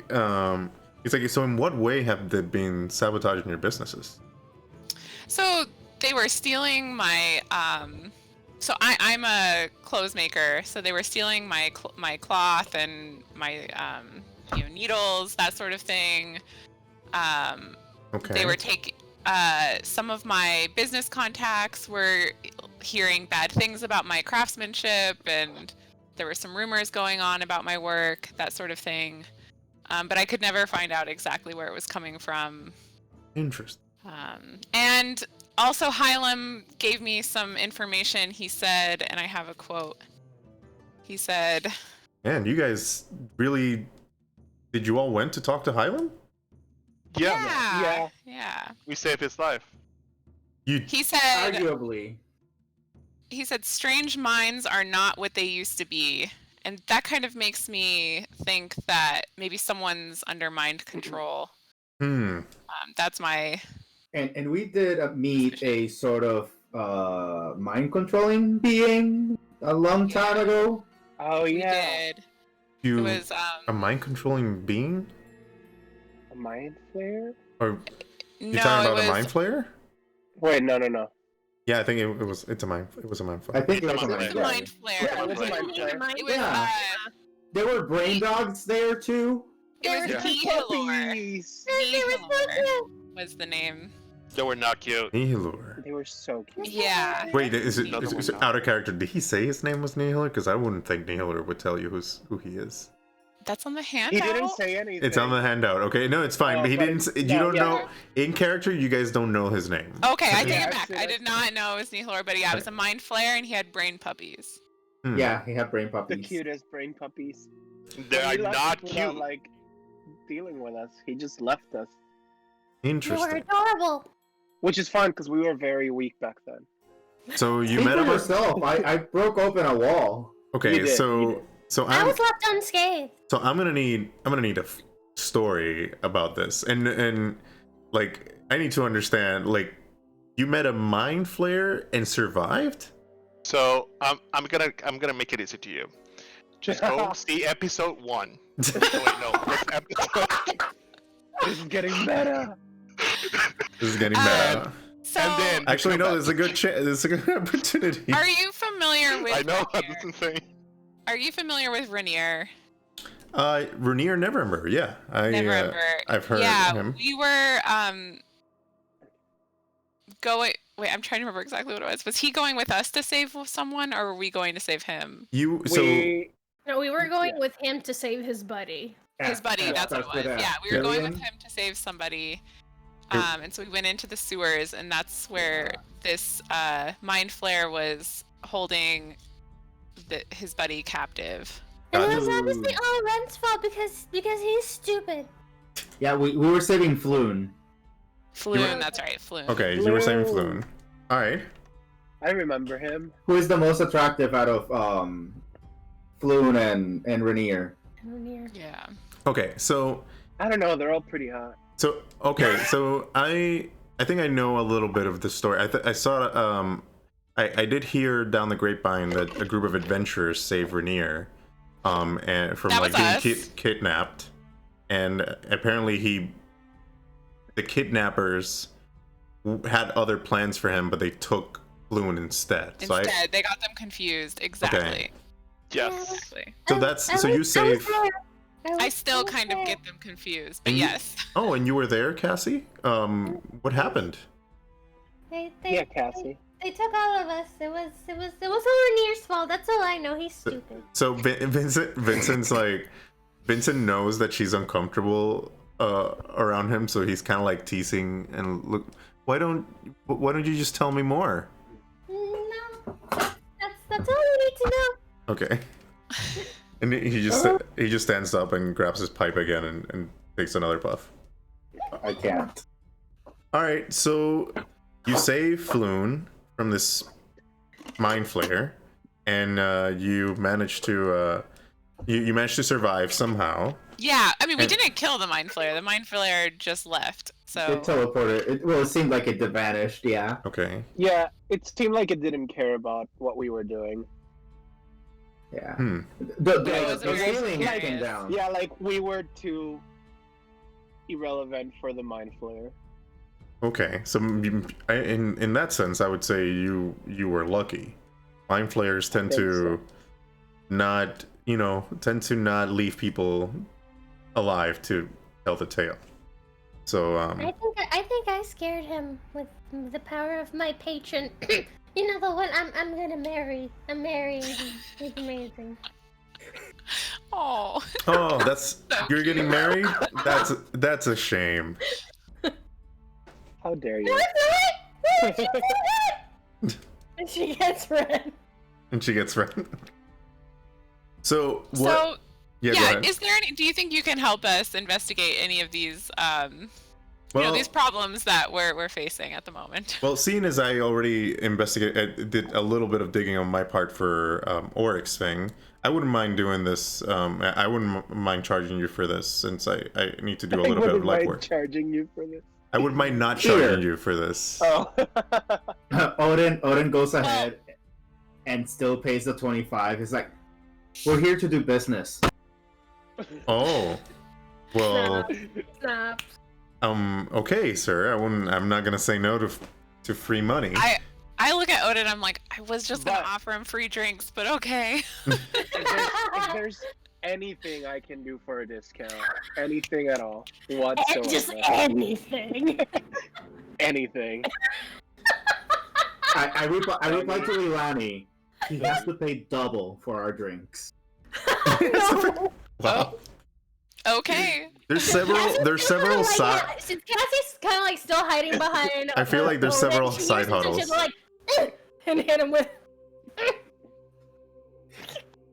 so in what way have they been sabotaging your businesses? So they were stealing my. So I'm a clothes maker, so they were stealing my cloth and my needles, that sort of thing. Okay. They were taking. Some of my business contacts were hearing bad things about my craftsmanship, and there were some rumors going on about my work, that sort of thing. But I could never find out exactly where it was coming from. Interesting. And also, Hylam gave me some information. He said, and I have a quote. He said, Man, you guys really... Did you all went to talk to Hylam? Yeah. We saved his life. He said, arguably. He said, strange minds are not what they used to be. And that kind of makes me think that maybe someone's under mind control. That's my... And we did meet a sort of mind controlling being a long time ago. Oh We yeah, did. It was, a mind controlling being? a mind flayer. Or you no, talking it about was... a mind flayer? Wait, no. Yeah, I think it was a mind I flayer. think it was a Mind mind It was a flayer. mind flare. Yeah, it was a mind Mind flare. flare. It was Yeah. There were brain dogs there too. it was There Nihilor. Puppies. Nihilor was the name. They were not cute. Nihilor. They were so cute. Yeah. Wait, is it Another one now. out of character? Did he say his name was Nihilor? Because I wouldn't think Nihilor would tell you who he is. That's on the He handout. didn't say anything. It's on the handout. Okay, no, it's fine. Oh, But he but didn't. it's- You no, don't yeah. know in character. You guys don't know his name. Okay, I take Yeah, it back. actually, I did not know it was Nihilor, but yeah, it was a mind flare and he had brain puppies. Hmm. Yeah, he had brain The puppies. cutest brain puppies. They are He left not us without, cute. like dealing with us. He just left us, They were Interesting. adorable. which is fun because we were very weak back then. So you Speak met for him. yourself. I broke open a wall. Okay, You did, you so did. so I I'm was left unscathed. so I'm gonna need a story about this, and like I need to understand. Like, you met a mind flare and survived. So I'm gonna make it easy to you. Just go see episode 1. Oh, wait, no, what's episode? This is getting meta. This is getting Uh, meta. So, And then Actually, no. There's a good there's a good opportunity. are you familiar with I know Rainier? that's insane. Are you familiar with Rainier? Rainier Neverember. Yeah, Neverember. I've heard yeah, him. we were going. Wait, I'm trying to remember exactly what it was. Was he going with us to save someone, or were we going to save him? No, we were going with him to save his buddy. His buddy. That's what it was. Yeah, we were going with him to save somebody. And so we went into the sewers, and that's where this mind flare was holding his buddy captive. And it was obviously all Ren's fault because he's stupid. Yeah, we were saving Floon. Floon, that's right, Floon. Okay, you were saying Floon. All right. I remember him. Who is the most attractive out of Floon and Rainier? Yeah. Okay, so I don't know. They're all pretty hot. so I think I know a little bit of the story. I saw I did hear down the grapevine that a group of adventurers saved Rainier and from That like was being us. kidnapped, and apparently the kidnappers had other plans for him, but they took Floon instead. Instead, they got them confused. Exactly. Yes. Exactly. So you saved. I still kind of get them confused, but And you- yes. Oh, and you were there, Cassie. What happened? Yeah, Cassie. They took all of us. It was all Rainier's fault. That's all I know. He's stupid. So Vincent knows that she's uncomfortable around him, so he's kind of like teasing and look. Why don't you just tell me more? No, that's all you need to know. Okay. And he just stands up and grabs his pipe again and takes another puff. I can't. All right, so you save Floon from this mind flare, and you managed to you managed to survive somehow. Yeah, I mean, we And- didn't kill the mind flare. The mind flare just left. So It teleported. It seemed like it vanished. Yeah. Okay. Yeah, it seemed like it didn't care about what we were doing. Yeah. Hmm. The Yeah, it was very ceiling mysterious. came down. Yeah, like we were too irrelevant for the mind flare. Okay. So in that sense, I would say you were lucky. Mind flayers tend think to not leave people alive to tell the tale. So I think I scared him with the power of my patron. You know, the one I'm gonna marry. I'm marrying him. He's amazing. Oh. oh, that's So you're getting married. That's a shame. How dare No, you? it's not! And she gets red. And she gets red. So what? So yeah, go yeah, ahead. is there any? Do you think you can help us investigate any of these? Well, these problems that we're facing at the moment. well, seeing as I already did a little bit of digging on my part for Oryx thing, I wouldn't mind doing this. I wouldn't mind charging you for this since I need to do a I little bit of wouldn't mind legwork. charging you for this. I wouldn't mind not Sure. charging you for this. Oh. Odin goes ahead and still pays the 25. He's like, "We're here to do business." Oh, well, Snap. okay, sir. I'm not gonna say no to free money. I look at Odin, I'm like, I was just gonna But- offer him free drinks, but okay. If there's anything I can do for a discount, anything at all, whatsoever, Just anything. anything. I reply to Leilani. He has to pay double for our drinks. No. Wow. Okay. There's several Like, side. yeah, since Cassie's kind of like still hiding behind. I feel like there's Odin, several she side uses it to huddles. go like, and hit him with.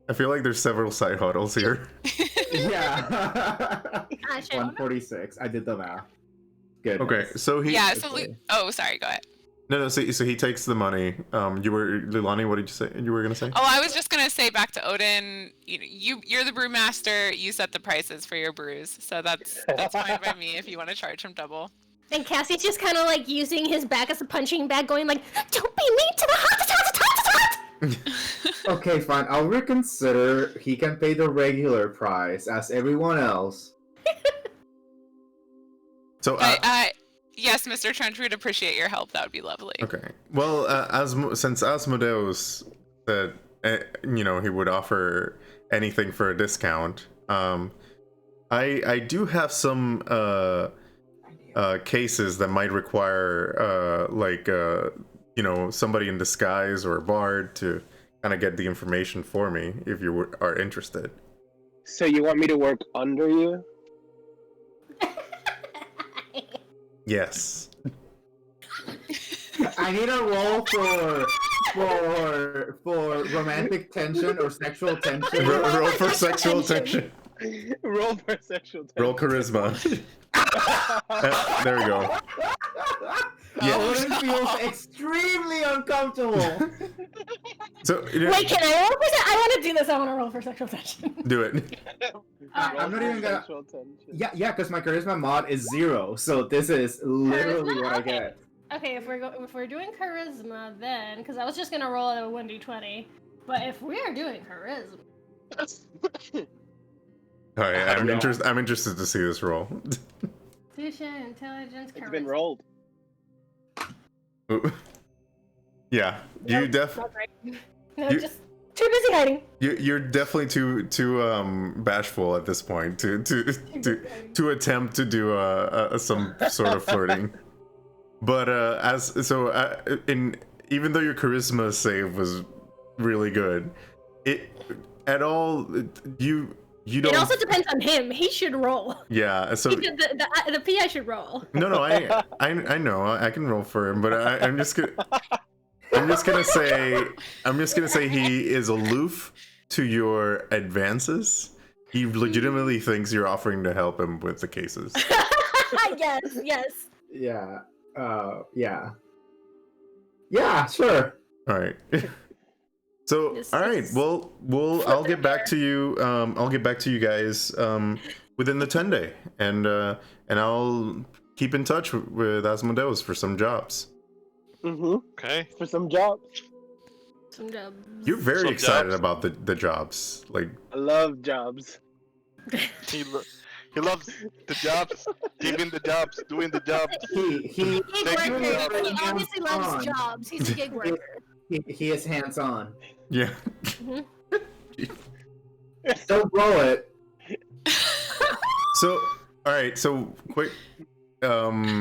I feel like there's several side huddles here. Yeah. Ah, shit. 146. I did the math. Good. Okay, so he. Yeah, so oh, sorry, go ahead. No, so he takes the money. You were Lilani. What did you say? You were gonna say? Oh, I was just gonna say back to Odin. You're the brewmaster. You set the prices for your brews, so that's fine by me if you want to charge him double. And Cassie's just kind of like using his back as a punching bag, going like, "Don't be mean to the hot." Okay, fine. I'll reconsider. He can pay the regular price as everyone else. So Yes, Mr. Trench, we'd appreciate your help. That would be lovely. okay. Well, since Asmodeus said he would offer anything for a discount, I do have some cases that might require somebody in disguise or a bard to kind of get the information for me if you are interested. So you want me to work under you? Yes. I need a roll for romantic tension or sexual tension. Roll for sexual tension. Roll for sexual tension. Roll charisma. There we go. Yeah. Odin feels extremely uncomfortable. So Wait, can I roll for that? I want to do this. I want to roll for sexual tension. do it. I'm not even gonna. Sexual tension. Yeah, because my charisma mod is 0, so this is literally Charisma? what I Okay. get. Okay, if we're doing charisma, then because I was just gonna roll a 1d20, but if we are doing charisma, All right, I'm interested to see this roll. Constitution, intelligence, It's charisma. been rolled. Yeah, you Not right. No, You- just too busy hiding. you're definitely too bashful at this point to attempt to do some sort of flirting. But even though your charisma save was really good, you don't. It also depends on him. He should roll. Yeah, so The PI should roll. no, I know I can roll for him, but I'm just gonna say he is aloof to your advances. He legitimately thinks you're offering to help him with the cases. yes. Yeah. Yeah, sure. All right. So, This all right. is- Well, I'll get back to you. I'll get back to you guys within the 10-day, and I'll keep in touch with Asmodeus for some jobs. Mm-hmm. Okay. For some job. Some jobs. You're very Some excited jobs? about the jobs. Like, I love jobs. He loves the jobs, giving the jobs, doing the jobs. He Gig Thank you. worker. He obviously loves hands-on. jobs. He's a gig worker. He is hands-on. yeah. Don't roll it. So, all right. So, quick. As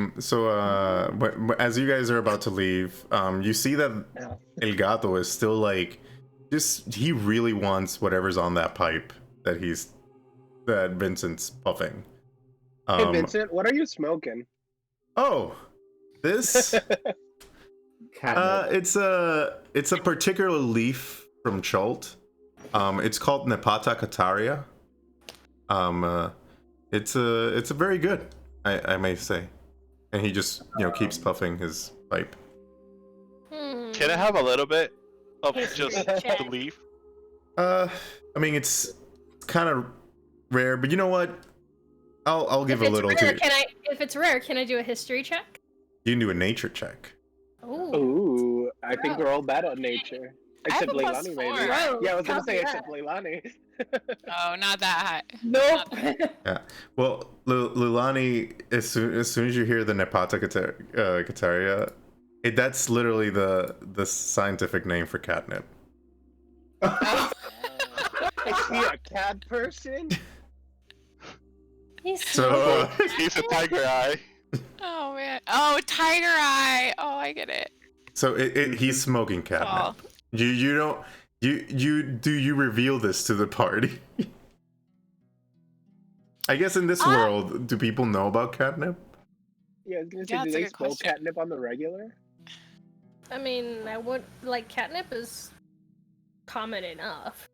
you guys are about to leave, you see that El Gato is still like, he really wants whatever's on that pipe that Vincent's puffing. Hey Vincent, what are you smoking? Oh, this. Catnip. It's a particular leaf from Chult. It's called Nepata Cataria. It's a very good, I may say. And he just keeps puffing his pipe. Can I have a little bit of History just check. the leaf? I mean it's kind of rare, but you know what? I'll give If a little it's rare, to. if it's rare, can I do a history check? You can do a nature check. Ooh. Ooh, I think we're all bad on nature. I have Except a plus Leilani, 4. maybe. Whoa, Yeah, I was gonna copy say that. except Leilani. Oh, not that high. Nope. Yeah. Well, Lilani, as soon as you hear the Nepata Cataria, That's literally the scientific name for catnip. Is he a cat person? He's So He's a tiger eye. Oh man. Oh, tiger eye. Oh, I get it. so he's smoking catnip. Oh. You don't you reveal this to the party? I guess in this world, do people know about catnip? Yeah, I was gonna say, Yeah, do that's a they good smoke question. catnip on the regular? I mean, I would like catnip is common enough.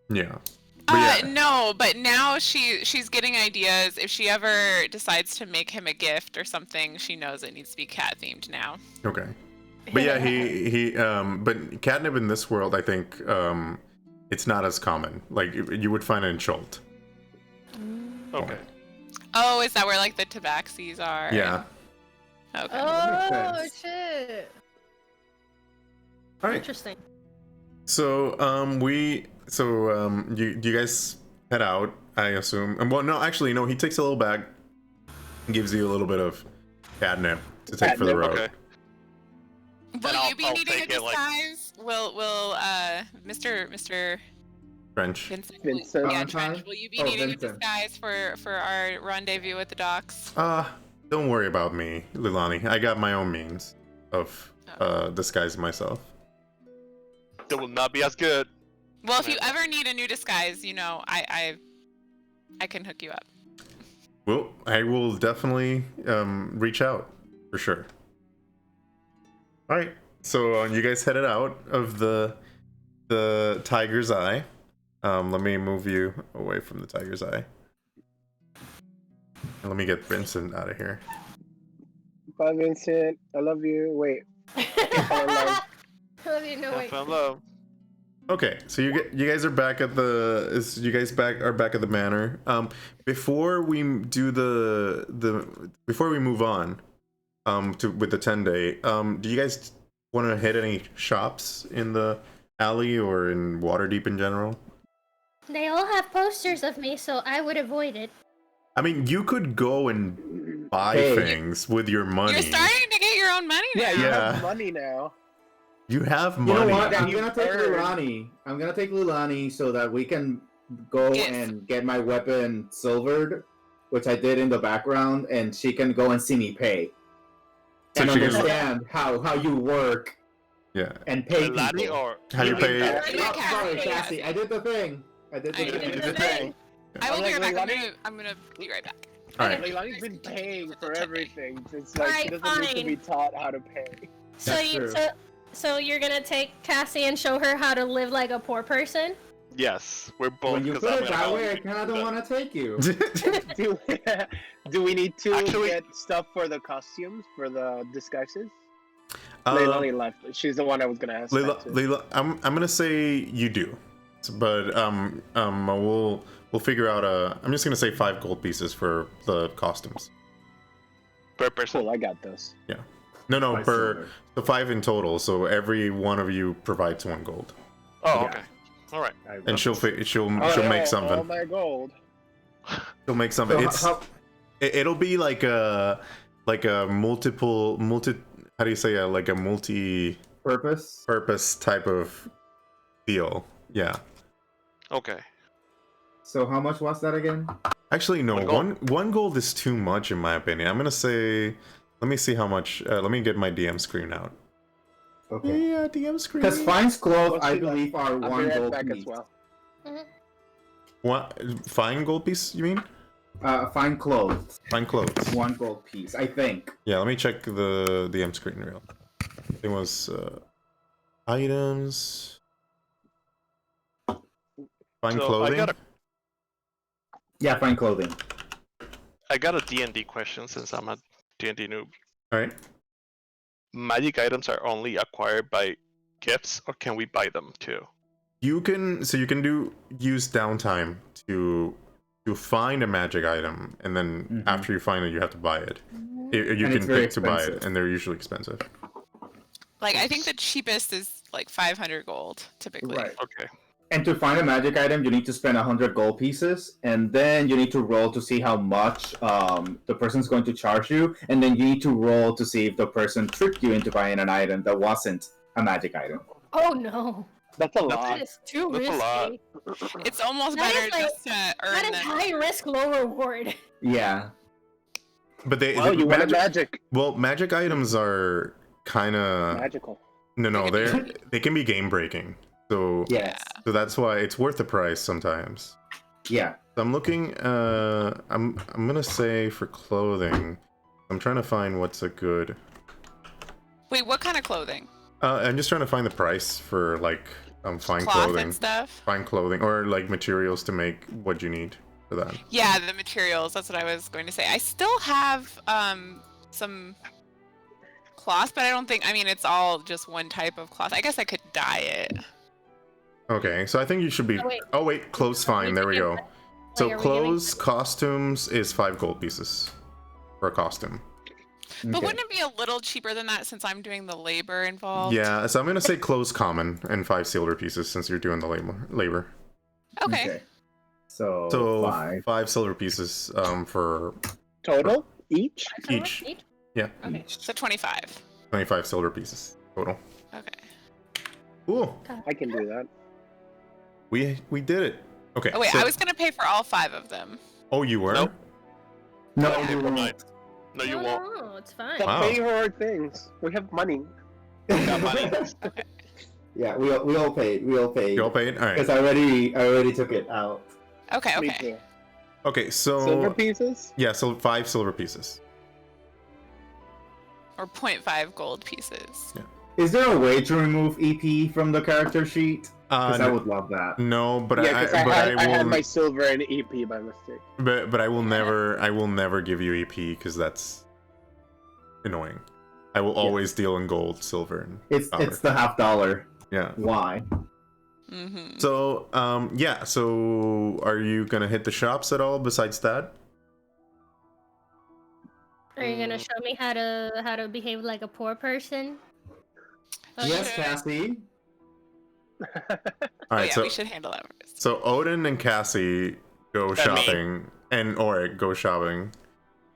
Yeah. But yeah. No, but now she's getting ideas. If she ever decides to make him a gift or something, she knows it needs to be cat themed now. Okay. But yeah, he but catnip in this world, I think it's not as common. Like you would find it in Chult. Okay. Oh, is that where like the tabaxis are? Yeah. Okay. Oh sense. shit! All right. Interesting. So do you guys head out? I assume. And well, no, actually, no. He takes a little bag, and gives you a little bit of catnip to take for the road. Okay. Will you be I'll needing a take it, like- disguise? Will Mr. French. Vincent? Vincent. Yeah, Valentine? Trench. Will you be Oh, needing Vincent. a disguise for our rendezvous at the docks? Don't worry about me, Lilani. I got my own means of disguising myself. It will not be as good. Well, if you ever need a new disguise, you know, I can hook you up. Well, I will definitely reach out for sure. All right, so you guys headed out of the tiger's eye. Let me move you away from the tiger's eye. And let me get Vincent out of here. Bye, Vincent. I love you. Wait. I love you. No, wait. Hello. Okay, so you guys are back at the are back at the manor. Before we do before we move on with the 10-day, do you guys want to hit any shops in the alley or in Waterdeep in general? They all have posters of me, so I would avoid it. I mean, you could go and buy Hey. things with your money. You're starting to get your own money now. Yeah, you Yeah. have money now. You have You money. know what? I'm You gonna take earned- Lulani. I'm gonna take Lulani so that we can go Yes. and get my weapon silvered, which I did in the background, and she can go and see me pay. So And she can- understand how you work Yeah. and pay Lani people. or How you pay? Yeah. Oh, sorry, Cassie. I did the thing. I did the I did thing. the thing. I will be right back. Leilani- I'm gonna be right back. All right. Leilani's been paying for everything. It's All like right, she doesn't need to fine. be taught how to pay. So That's you true. so you're gonna take Cassie and show her how to live like a poor person? Yes, we're both. When you 'cause put I'm it gonna that go- way, I kind of don't want to take you. Do we need to Actually- get stuff for the costumes, for the disguises? Um, Leilani left. She's the one I was gonna ask. that to. Leila, I'm gonna say you do, but we'll figure out I'm just gonna say 5 gold pieces for the costumes. Per person. Cool, I got those. No, By per silver. the 5 in total. So every one of you provides 1 gold, Oh, Yeah. okay. All right. and she'll All make right, something. All my gold. She'll make something. So It'll be like a multiple how do you say like a multi-purpose purpose. type of deal. Yeah. Okay. So how much was that again? Actually, no. 1 gold. One gold is too much in my opinion. I'm gonna say. Let me see how much. Let me get my DM screen out. Okay. Yeah, DM screen. Because Fine's clothes, Let's I do that. believe, are I'll be 1 right gold back piece. as well. What? Fine gold piece? You mean? Fine clothes, Fine clothes. 1 gold piece, I think. Yeah. Let me check the DM screen real. It was items. Fine So, clothing. Yeah, fine clothing. I got a D&D question since I'm a D&D noob. All right. Magic items are only acquired by gifts, or can we buy them too? You can use downtime to find a magic item, and then Mhm. after you find it, you have to buy it. You And can it's very pick to buy it, expensive. and they're usually expensive. Like I think the cheapest is like 500 gold typically. Right. Okay. And to find a magic item, you need to spend 100 gold pieces, and then you need to roll to see how much the person's going to charge you, and then you need to roll to see if the person tricked you into buying an item that wasn't a magic item. Oh no. That's a That's lot. That is too That's a lot. risky. It's almost That better is like- just to earn That is them. high risk, low reward. Yeah. But Oh, you wanted magic. Well, magic items are kind of Magical. no, they can be game breaking. So Yes. so that's why it's worth the price sometimes. Yeah. So I'm looking. I'm gonna say for clothing, I'm trying to find what's a good. Wait, what kind of clothing? I'm just trying to find the price for like fine Cloth clothing, and stuff? fine clothing, or like materials to make what you need for that. Yeah, the materials. That's what I was going to say. I still have some cloth, but I don't think. I mean, it's all just one type of cloth. I guess I could dye it. Okay, so I think you should be. Oh, wait. Oh wait, clothes fine. We There we can go. get- So Wait, are we giving- clothes, costumes is 5 gold pieces for a costume. But Okay. wouldn't it be a little cheaper than that since I'm doing the labor involved? Yeah, so I'm gonna say clothes common and 5 silver pieces since you're doing the labor. Okay. So, So 5 silver pieces for Total? Each? each. Yeah, Okay. So 25. 25 silver pieces total. Okay. Cool. I can do that. We did it. Okay. Oh wait, so- I was gonna pay for all 5 of them. Oh, you were? Nope. No, No, you never won't. mind. No, you won't. No, it's fine. Stop Wow. paying for our things. We have money. Got money. Yeah, we all paid. We all paid. You all paid? All Because right. I already took it out. Okay, Me okay. too. Okay, so Silver pieces? yeah, so 5 silver pieces. Or 0.5 gold pieces. Is there a way to remove EP from the character sheet? Because I No, would love that. no, but Yeah, because I will had my silver and EP by mistake. but I will never give you EP because that's annoying. I will always deal in gold, silver, and It's copper. the $50. Yeah. Why? Mm-hmm. So yeah, so are you gonna hit the shops at all besides that? Are you gonna show me how to behave like a poor person? Oh, Yes, shit. Cassie. All Oh right, yeah, so we should handle that first. so Odin and Cassie go And me. shopping, and Oric go shopping,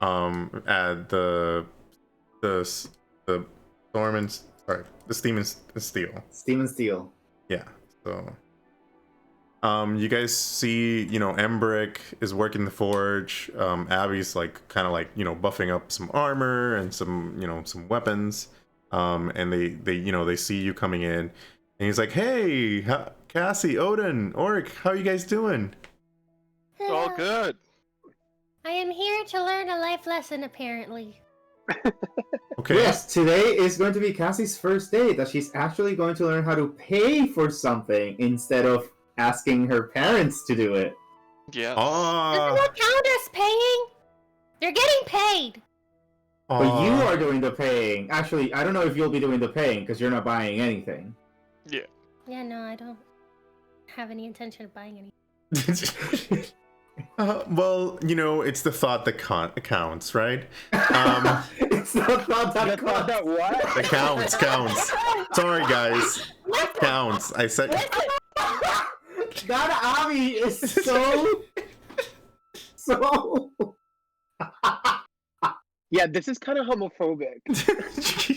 at the Storm and the Steam and Steel. Steam and Steel. Yeah. So, you guys see, Embrick is working the forge. Abby's like kind of like buffing up some armor and some weapons. And they see you coming in, and he's like, "Hey, Cassie, Odin, Oric, how you guys doing?" It's all good. I am here to learn a life lesson, apparently. Okay. Yes, today is going to be Cassie's first day that she's actually going to learn how to pay for something instead of asking her parents to do it. Yeah. Ah. Doesn't that count as paying? They're getting paid. But you are doing the paying. Actually, I don't know if you'll be doing the paying because you're not buying anything. Yeah, no, I don't have any intention of buying any. Well, it's the thought that counts, right? It's not that You thought that what? That counts. Sorry, guys. Counts. I said. That Abby is so. Yeah, this is kind of homophobic.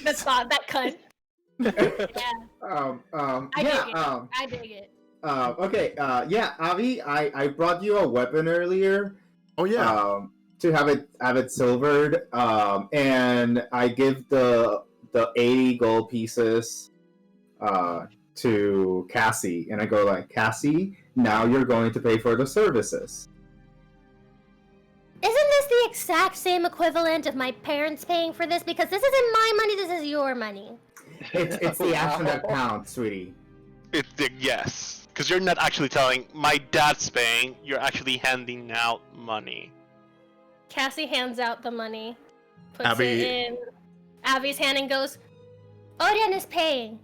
That's not that cunt. Yeah, I dig it. I dig it. Okay, yeah, Avi, I brought you a weapon earlier. Oh yeah. To have it silvered. And I give the 80 gold pieces to Cassie, and I go like, Cassie, now you're going to pay for the services. Isn't this the exact same equivalent of my parents paying for this? Because this isn't my money, this is your money. It's the action that counts, sweetie. Yes, because you're not actually telling my dad's paying. You're actually handing out money. Cassie hands out the money, puts Abby- it in Abby's hand, and goes, Odin is paying.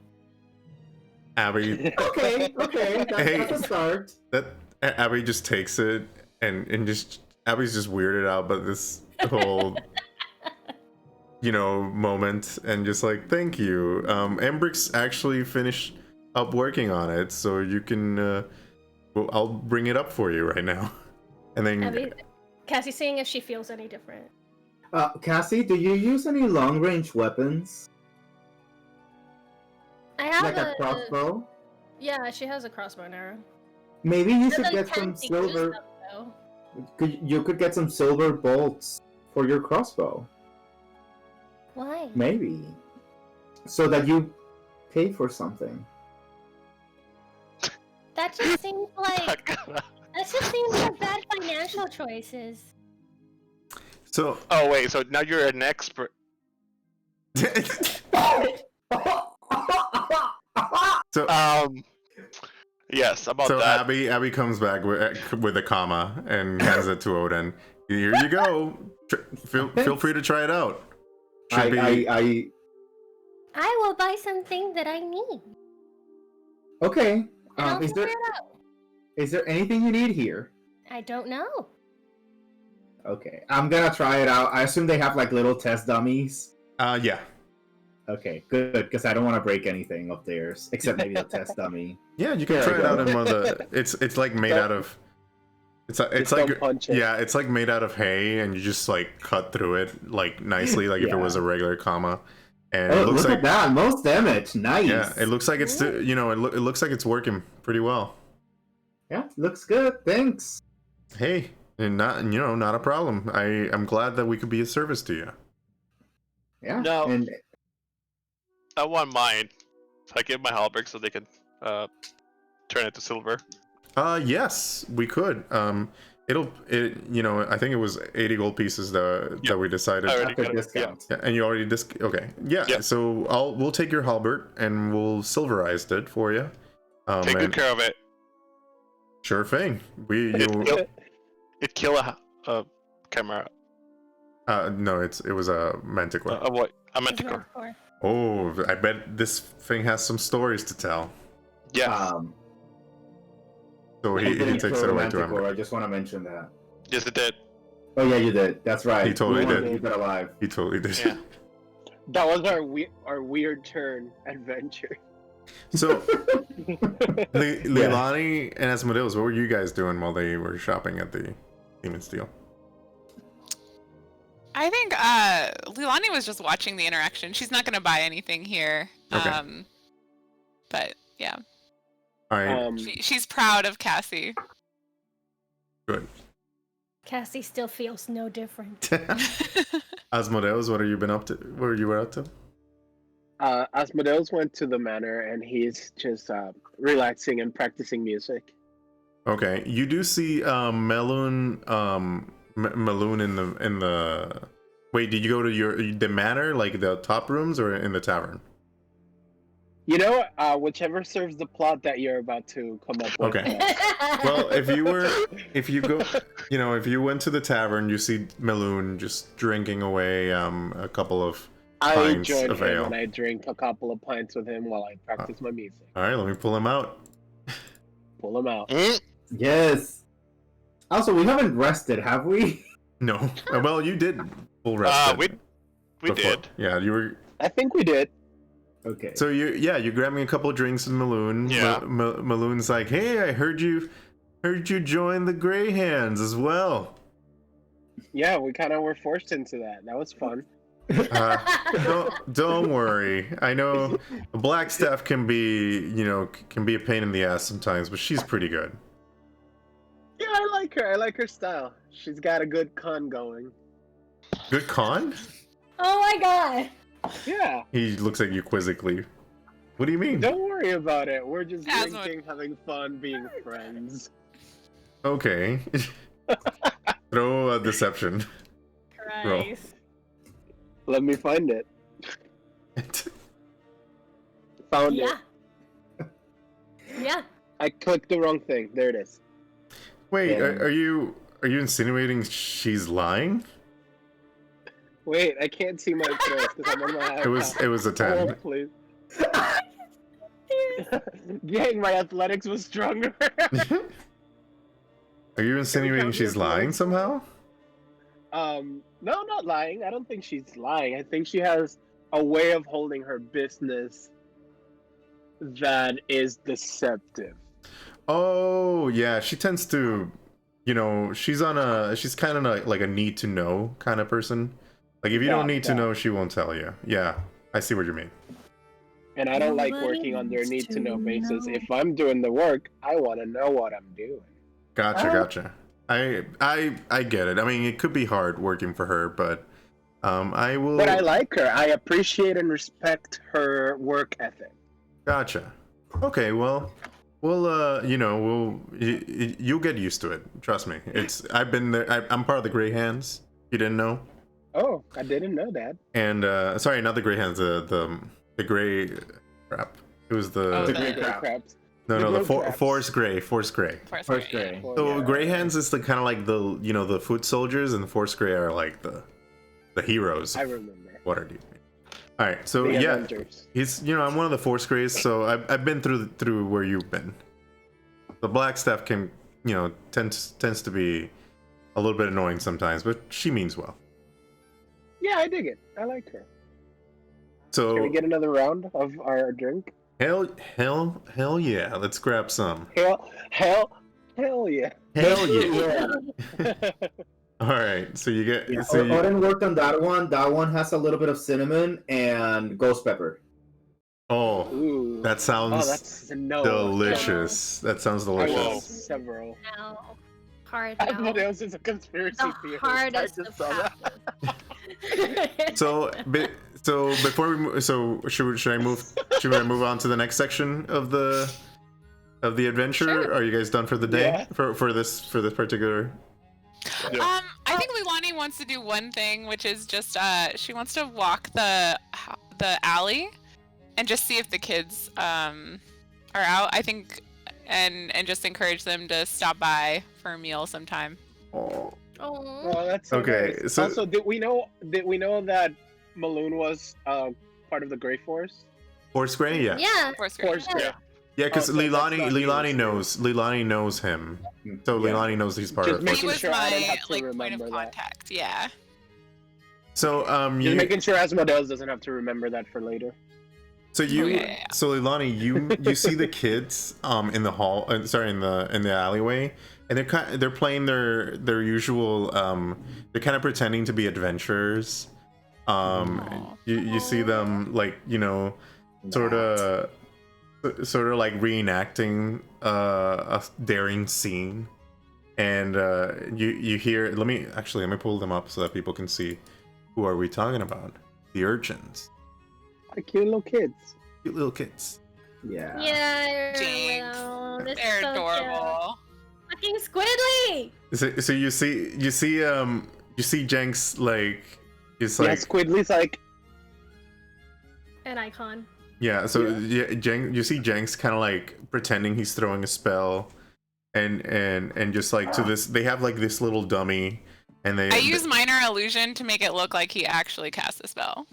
Abby. Okay, Hey. that's a start. That Abby just takes it and just Abby's just weirded out by this whole moment, and just like, thank you. Embrick's actually finished up working on it, so you can Well, I'll bring it up for you right now. And then Cassie's seeing if she feels any different. Cassie, do you use any long-range weapons? I have Like a crossbow? Yeah, she has a crossbow and arrow. Maybe you should Doesn't get some tend to use silver. them, though. You could get some silver bolts for your crossbow. Why? Maybe. So that you pay for something. That just seems like bad financial choices. so Oh wait, so now you're an expert. so Yes, about so that. Abby comes back with a comma and hands it to Odin. Here you go. Feel free to try it out. I will buy something that I need. Okay. And I'll Is figure there it out. is there anything you need here? I don't know. Okay, I'm gonna try it out. I assume they have like little test dummies. Yeah. Okay, good, because I don't want to break anything of theirs, except maybe the test dummy. Yeah, you can try it out in one of the. It's like made out of. It's like it's like made out of hay, and you just like cut through it like nicely, like if it was a regular comma. And it looks look like at that, most damage, nice. Yeah, it looks like it's it looks like it's working pretty well. Yeah, looks good. Thanks. Hey, and not a problem. I'm glad that we could be of service to you. Yeah. No. And I want mine. I give my halberd so they can turn it to silver. Yes, we could. I think it was 80 gold pieces that we decided. I already after got it. discount. Yeah, and you already okay. Yeah, Yeah. So we'll take your halberd and we'll silverize it for you. Take good care of it. Sure thing. It kill a camera. No, it was a manticore. What? A manticore. Oh, I bet this thing has some stories to tell. Yes. So he takes it away to him. I just want to mention that. Yes, it did. Oh yeah, you did. That's right. He totally did. Keep it alive. He totally did. Yeah. That was our weird turn adventure. So, Leilani and Asmodeus, what were you guys doing while they were shopping at the Demon Steel? I think Leilani was just watching the interaction. She's not going to buy anything here. Okay. But yeah. All right. She's proud of Cassie. Good. Cassie still feels no different. Asmodeus, what have you been up to? What were you up to? Asmodeus went to the manor and he's just relaxing and practicing music. Okay, you do see Meloon in the. Wait, did you go to the manor, like the top rooms, or in the tavern? Whichever serves the plot that you're about to come up with. Okay. Well, if you went to the tavern, you see Meloon just drinking away a couple of pints of ale. And I drink a couple of pints with him while I practice my music. All right, let me pull him out. Pull him out. Yes. Also, we haven't rested, have we? No. Well, you did full rest. We did. Yeah, you were. I think we did. Okay. So you're grabbing a couple of drinks with Meloon. Yeah. Meloon's like, hey, I heard you join the Grey Hands as well. Yeah, we kind of were forced into that. That was fun. Don't worry. I know Blackstaff can be a pain in the ass sometimes, but she's pretty good. Yeah, I like her. I like her style. She's got a good con going. Good con? Oh my god. Yeah. He looks at you quizzically. What do you mean? Don't worry about it. We're just Asmod. drinking, having fun, being friends. Okay. Throw a deception. Christ. Let me find it. Found it. Yeah. I clicked the wrong thing. There it is. Wait, Yeah. are you insinuating she's lying? Wait, I can't see my throws because I'm on my iPad. It was a 10. Hold, please. Dang, my athletics was stronger. Are you insinuating she's lying somehow? No, not lying. I don't think she's lying. I think she has a way of holding her business that is deceptive. Oh yeah, she tends to, she's kind of like a need to know kind of person. Like if you don't need to know, she won't tell you. Yeah, I see what you mean. And I don't like working on their need to know basis. If I'm doing the work, I want to know what I'm doing. Gotcha. I get it. I mean, it could be hard working for her, but I will. But I like her. I appreciate and respect her work ethic. Gotcha. Okay, well, you'll get used to it. Trust me. I've been there. I'm part of the Grey Hands. You didn't know? Oh, I didn't know that. And sorry, not the Grey Hands. The Grey crap. It was the Grey Crabs. No, the Force Grey. Force Grey. So Grey Hands is the kind of like the foot soldiers, and the Force Grey are like the heroes. I remember. Waterdeep. All right, so The yeah, Avengers. he's I'm one of the Force Greys, so I've been through where you've been. The black stuff can tends to be a little bit annoying sometimes, but she means well. Yeah, I dig it. I like her. So Can we get another round of our drink? hell yeah, let's grab some. Hell yeah. Hell yeah. All right, so you get. Yeah, So Odin worked on that one. That one has a little bit of cinnamon and ghost pepper. oh, Ooh. that sounds that's no. delicious. That sounds I want delicious. several. No. Hard What no. else is a conspiracy The theory? hardest I of just saw that. passes. So before we should I move on to the next section of the adventure? Sure. Are you guys done for the day Yeah. for this particular? I think Leilani wants to do one thing, which is just she wants to walk the alley and just see if the kids are out. I think and just encourage them to stop by for a meal sometime. Oh, Oh. Oh, that's so Okay, nice. so- Also, did we know that Maloon was part of the Grey Force? Force Grey, yeah, Yeah. Force Force Grey. yeah, because Oh, so that's not Leilani knows him, so Yeah. Leilani knows he's part Just of make- it. He Making was sure I don't my have to point of remember that. contact. Yeah. So Just you making sure Asmodeus doesn't have to remember that for later. so you yeah. so Leilani, you see the kids in the hall, in the alleyway, and they're playing their usual they're kind of pretending to be adventurers. Aw. You see them like sort of like reenacting a daring scene, and you hear. Let me pull them up so that people can see who are we talking about. The urchins, Like cute little kids. cute little kids. Yeah. Yeah. I Jinx. remember them. It's They're so adorable. cute. Fucking Squidly. So you see Jenks like it's Yeah, like Squidly's like, An icon. yeah. So you see Jenks kind of like pretending he's throwing a spell, and just like to this they have like this little dummy, and they I use minor illusion to make it look like he actually cast a spell.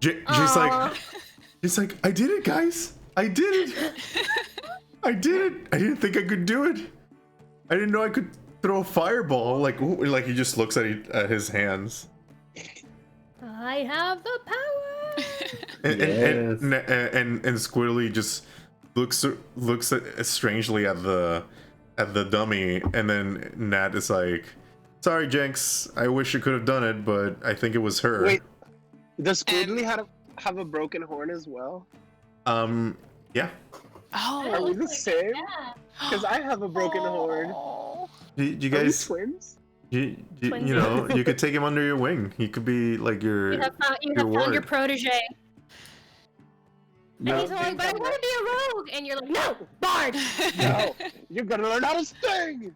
She's like, I did it, guys. I did it. I did it. I didn't think I could do it. I didn't know I could throw a fireball. Like he just looks at his hands. I have the power. And Squirrely just looks strangely at the dummy, and then Nat is like, "Sorry, Jenks. I wish you could have done it, but I think it was her." wait, does Squidly have a broken horn as well? Yeah. Are Oh. we the same? Yeah. Because I have a broken horn. Oh. You Are we guys, twins? you could take him under your wing. He could be like your. You have found your ward. protege. No. And he's like, but I want to be a rogue. And you're like, no, Bard. No, you gotta learn how to sting.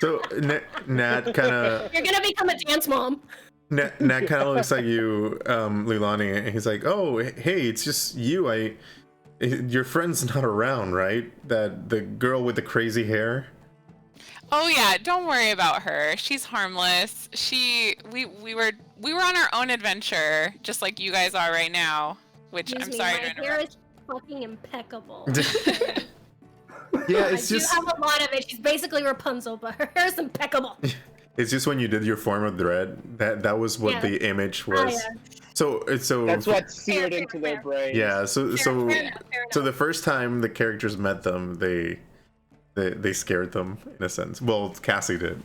So Nat kind of. You're gonna become a dance mom. Nat kind of looks like you, Leilani, and he's like, "Oh, hey, it's just you. Your friend's not around, right? The girl with the crazy hair." Oh yeah, don't worry about her. She's harmless. We were on our own adventure, just like you guys are right now. Which Excuse I'm me, sorry my to hair interrupt. is fucking impeccable. Yeah, I it's just do have a lot of it. She's basically Rapunzel, but her hair is impeccable. it's just when you did your form of dread, that was what Yeah. the image was. yeah. So That's what seared into their brain. Yeah. So Fair enough, fair so the first time the characters met them, they scared them in a sense. Well, Cassie did.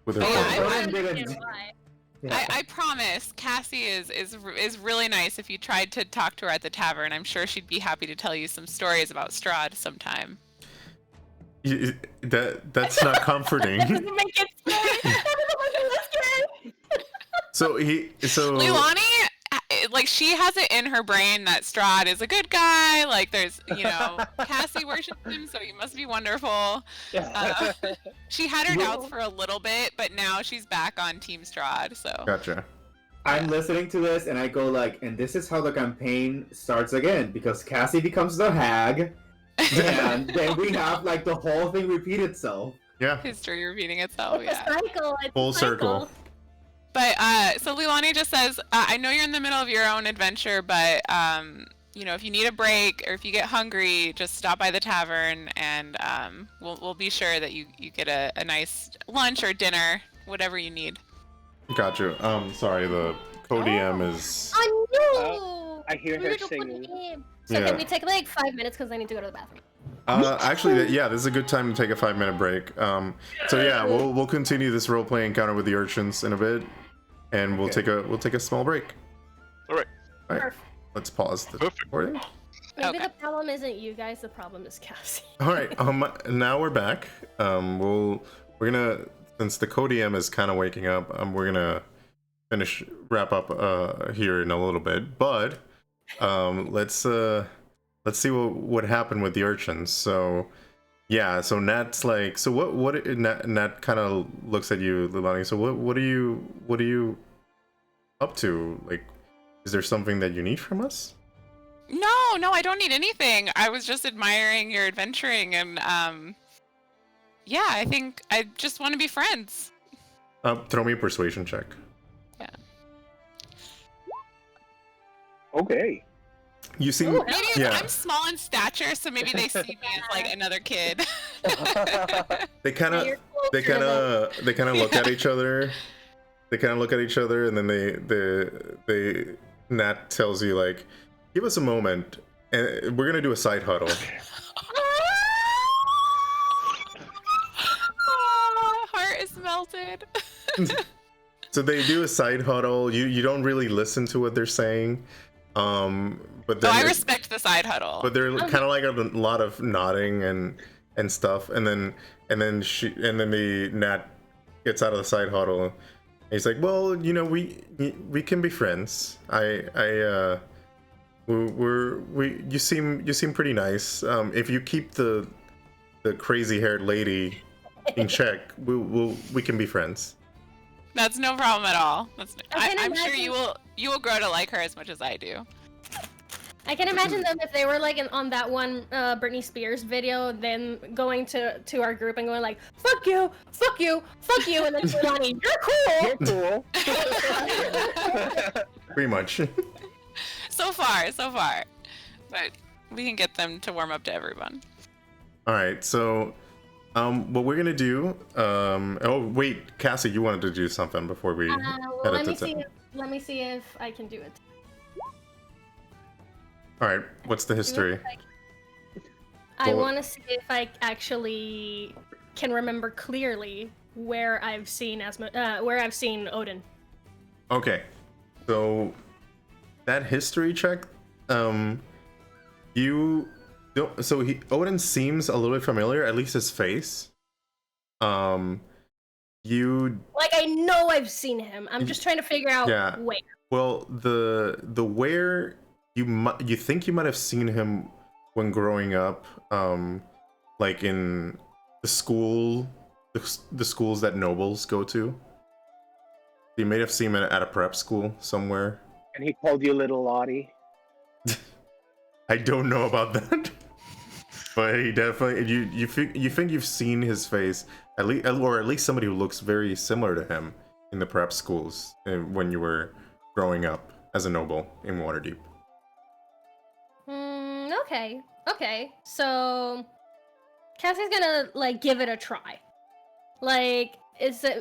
With her phone. I promise, Cassie is really nice. If you tried to talk to her at the tavern, I'm sure she'd be happy to tell you some stories about Strahd sometime. That's not comforting. That doesn't make it So Leilani, like, she has it in her brain that Strahd is a good guy. Like, there's, Cassie worships him, so he must be wonderful. She had her doubts for a little bit, but now she's back on Team Strahd. So gotcha. I'm listening to this and I go like, and this is how the campaign starts again, because Cassie becomes the hag, and then we have like the whole thing repeat itself. Yeah. History repeating itself. It's a cycle. It's Full a cycle. circle. But so Leilani just says, I know you're in the middle of your own adventure, but if you need a break or if you get hungry, just stop by the tavern, and we'll be sure that you get a nice lunch or dinner, whatever you need. Gotcha. Sorry, the co-DM is. Oh no! I hear her singing. So can we take like 5 minutes because I need to go to the bathroom? Actually, yeah, this is a good time to take a 5-minute break. So yeah, we'll continue this role-play encounter with the urchins in a bit, and we'll take a small break. All right. All right. Let's pause the recording. Maybe the problem isn't you guys. The problem is Cassie. All right. Now we're back. We're gonna, since the co-DM is kind of waking up, we're gonna wrap up here in a little bit, but let's see what happened with the urchins. So yeah, so Nat's like, so what Nat kind of looks at you, Leilani. So what are you up to? Like, is there something that you need from us? No, I don't need anything. I was just admiring your adventuring, and yeah, I think I just want to be friends. Throw me a persuasion check. Yeah. Okay. You seem. Maybe I'm small in stature, so maybe they see me as like another kid. They kind of look at each other. They kind of look at each other, and then they Nat tells you, like, give us a moment, and we're gonna do a side huddle. Oh, heart is melted. So they do a side huddle. You don't really listen to what they're saying. But then I respect the side huddle. But they're kind of like a lot of nodding and stuff, and then the Nat gets out of the side huddle. And he's like, well, we can be friends. You seem pretty nice. If you keep the crazy haired lady in check, we can be friends. That's no problem at all. I'm sure you will grow to like her as much as I do. I can imagine them if they were like on that one Britney Spears video, then going to our group and going like, fuck you, fuck you, fuck you, and then Leilani, you're cool. Pretty much. So far. But we can get them to warm up to everyone. All right, so what we're gonna do? Oh wait, Cassie, you wanted to do something before we let me see if I can do it. All right, what's the history? I want to see if I actually can remember clearly where I've seen Odin. Okay, so that history check, you don't. So Odin seems a little bit familiar, at least his face. You like I know I've seen him. I'm just trying to figure out where. Well, the where. You think you might have seen him when growing up, like in the schools that nobles go to. You may have seen him at a prep school somewhere. And he called you Little Lottie. I don't know about that, but he definitely you think you've seen his face at least somebody who looks very similar to him in the prep schools when you were growing up as a noble in Waterdeep. Okay. So Cassie's gonna like give it a try. Like,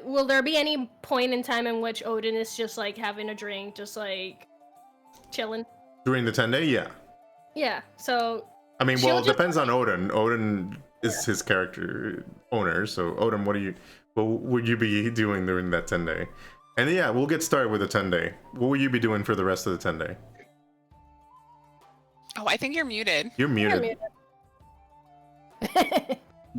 will there be any point in time in which Odin is just like having a drink, just like chilling? During the 10-day, yeah. Yeah, so... I mean, she'll well, it just- depends on Odin. Odin is his character owner, so Odin, what would you be doing during that 10-day? And yeah, we'll get started with the 10-day. What will you be doing for the rest of the 10-day? Oh, I think you're muted. You're muted.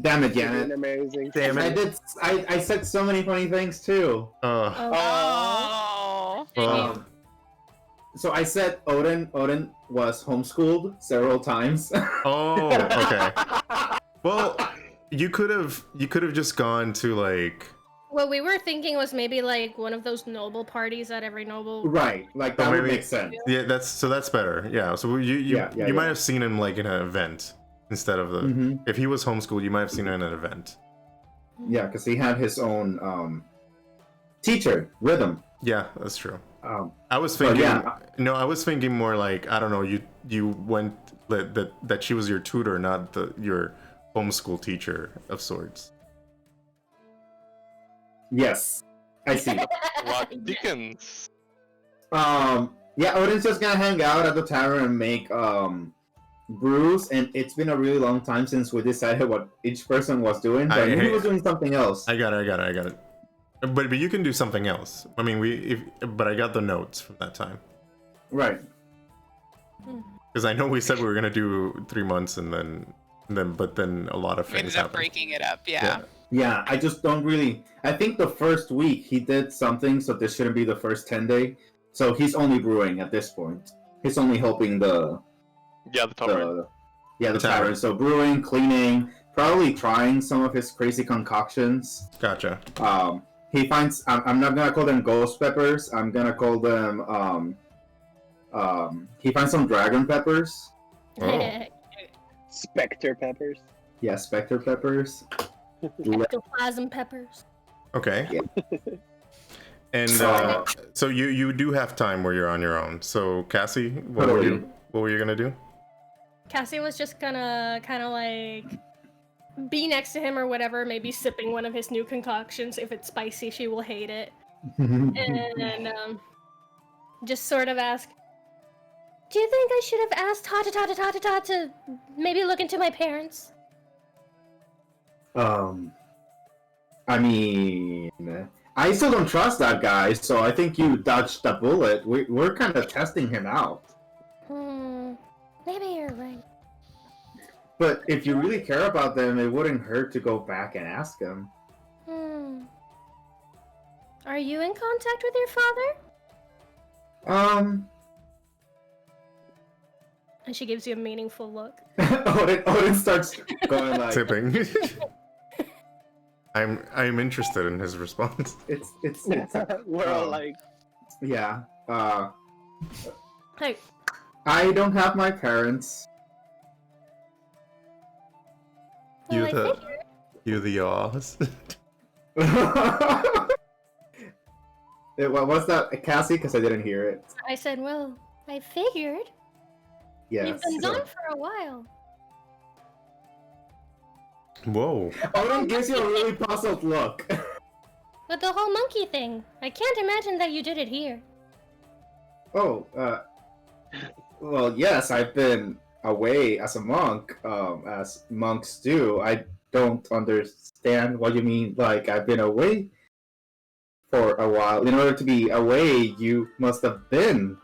Damn it, You're Janet. doing amazing. Damn it. I said so many funny things too. Oh. So I said Odin was homeschooled several times. Oh, okay. Well, you could have just gone to like. What we were thinking was maybe like one of those noble parties at every noble. Right, like that would maybe- make sense. Yeah, that's better. Yeah, so you might have seen him like in an event instead of the. Mhm. If he was homeschooled, you might have seen him in an event. Yeah, because he had his own teacher, Rhythm. Yeah, that's true. I was thinking. yeah. No, I was thinking more like, I don't know. You went that she was your tutor, not your homeschool teacher of sorts. Yes, I see. What Dickens? Yeah, Odin's just gonna hang out at the tavern and make brews, and it's been a really long time since we decided what each person was doing. But he was doing something else. I got it. But you can do something else. I mean, but I got the notes from that time. Right. Because I know we said we were gonna do 3 months, and then a lot of We things ended up happened. breaking it up, yeah. Yeah, I just don't really. I think the first week he did something, so this shouldn't be the first 10-day. So he's only brewing at this point. He's only helping the tavern. the tavern. So brewing, cleaning, probably trying some of his crazy concoctions. Gotcha. He finds. I'm not gonna call them ghost peppers. I'm gonna call them. He finds some dragon peppers. Oh. Spectre peppers. Yeah, specter peppers. Ectoplasm peppers. Okay. Yeah. And so you do have time where you're on your own. So Cassie, what were you gonna do? Cassie was just gonna kind of like be next to him or whatever, maybe sipping one of his new concoctions. If it's spicy, she will hate it. And just sort of ask, do you think I should have asked Ta to maybe look into my parents? I mean, I still don't trust that guy, so I think you dodged the bullet. We're kind of testing him out. Maybe you're right. But if you really care about them, it wouldn't hurt to go back and ask him. Are you in contact with your father? And she gives you a meaningful look. Odin starts going like Tipping. I'm interested in his response. it's We're all like, yeah. Hey, I don't have my parents. well, I figured. You the yaws. What was that, Cassie? Because I didn't hear it. I said, well, I figured. Yes. You've been gone for a while. Whoa. Odin gives you a really puzzled look. But the whole monkey thing, I can't imagine that you did it here. Oh, well, yes, I've been away as a monk, as monks do. I don't understand what you mean, like, I've been away for a while. In order to be away, you must have been.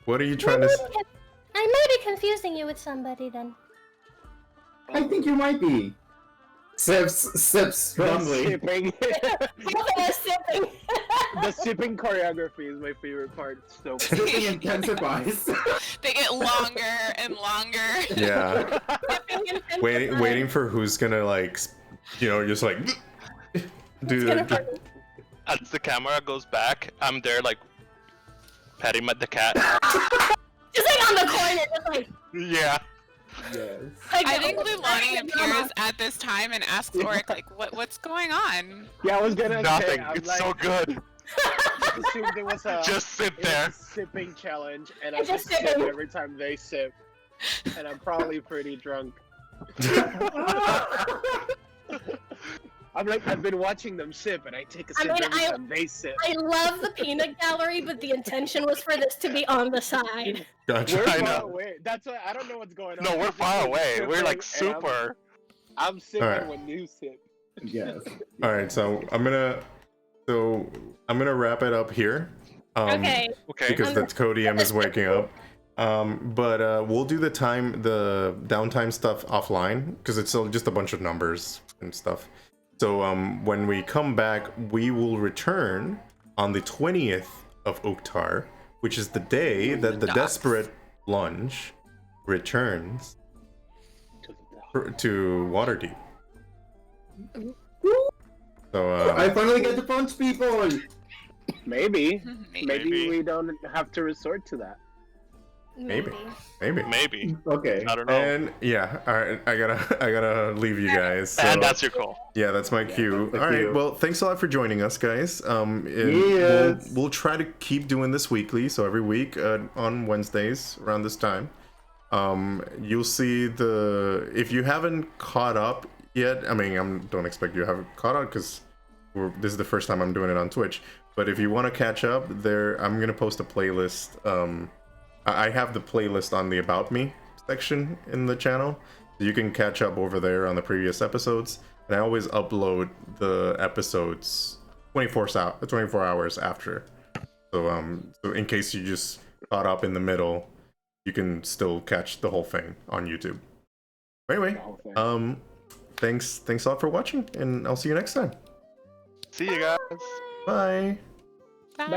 What are you trying to say? I may be confusing you with somebody then. I think you might be. Sips strongly. sipping. Sipping. The sipping choreography is my favorite part. It's so Sipping intensifies. They get longer and longer. Yeah. Waiting for who's gonna like, just like do the. As the camera goes back, I'm there like petting the cat. Just like on the corner, just like. Yeah. Yes. I think Leilani appears at this time and asks Oric, like, what's going on? Yeah, I was gonna Nothing. say, I'm It's like, so good. I assumed it was a Just sit it was there. a sipping challenge, and I Just just sip sipping. every time they sip, and I'm probably pretty drunk. I'm like, I've been watching them sip, and I take a sip every time they sip. I love the peanut gallery, but the intention was for this to be on the side. Gotcha. We're I far know. away. That's why I don't know what's going on. No, we're far away. We're like Sipping, and super. I'm sipping Alright. when you sip. Yes. All right, so I'm gonna wrap it up here. Okay. Okay. Because the co-DM is waking up. But we'll do the downtime stuff offline because it's still just a bunch of numbers and stuff. So when we come back, we will return on the 20th of Oktar, which is the day that the Desperate Lunge returns to Waterdeep. So I finally get to punch people. Maybe Maybe. we don't have to resort to that. Maybe. Maybe. Okay. I don't know. And yeah, all right, I gotta leave you guys. So, And that's your call. yeah, that's my cue. that's the All right, cue. well, thanks a lot for joining us, guys. And Yes. we'll try to keep doing this weekly, so every week on Wednesdays around this time. You'll see if you haven't caught up yet. I mean, don't expect you to have caught up because this is the first time I'm doing it on Twitch. But if you want to catch up, I'm gonna post a playlist. I have the playlist on the About Me section in the channel. You can catch up over there on the previous episodes. And I always upload the episodes 24 hours after. So in case you just caught up in the middle, you can still catch the whole thing on YouTube. Anyway, thanks a lot for watching, and I'll see you next time. See you guys. Bye. Bye.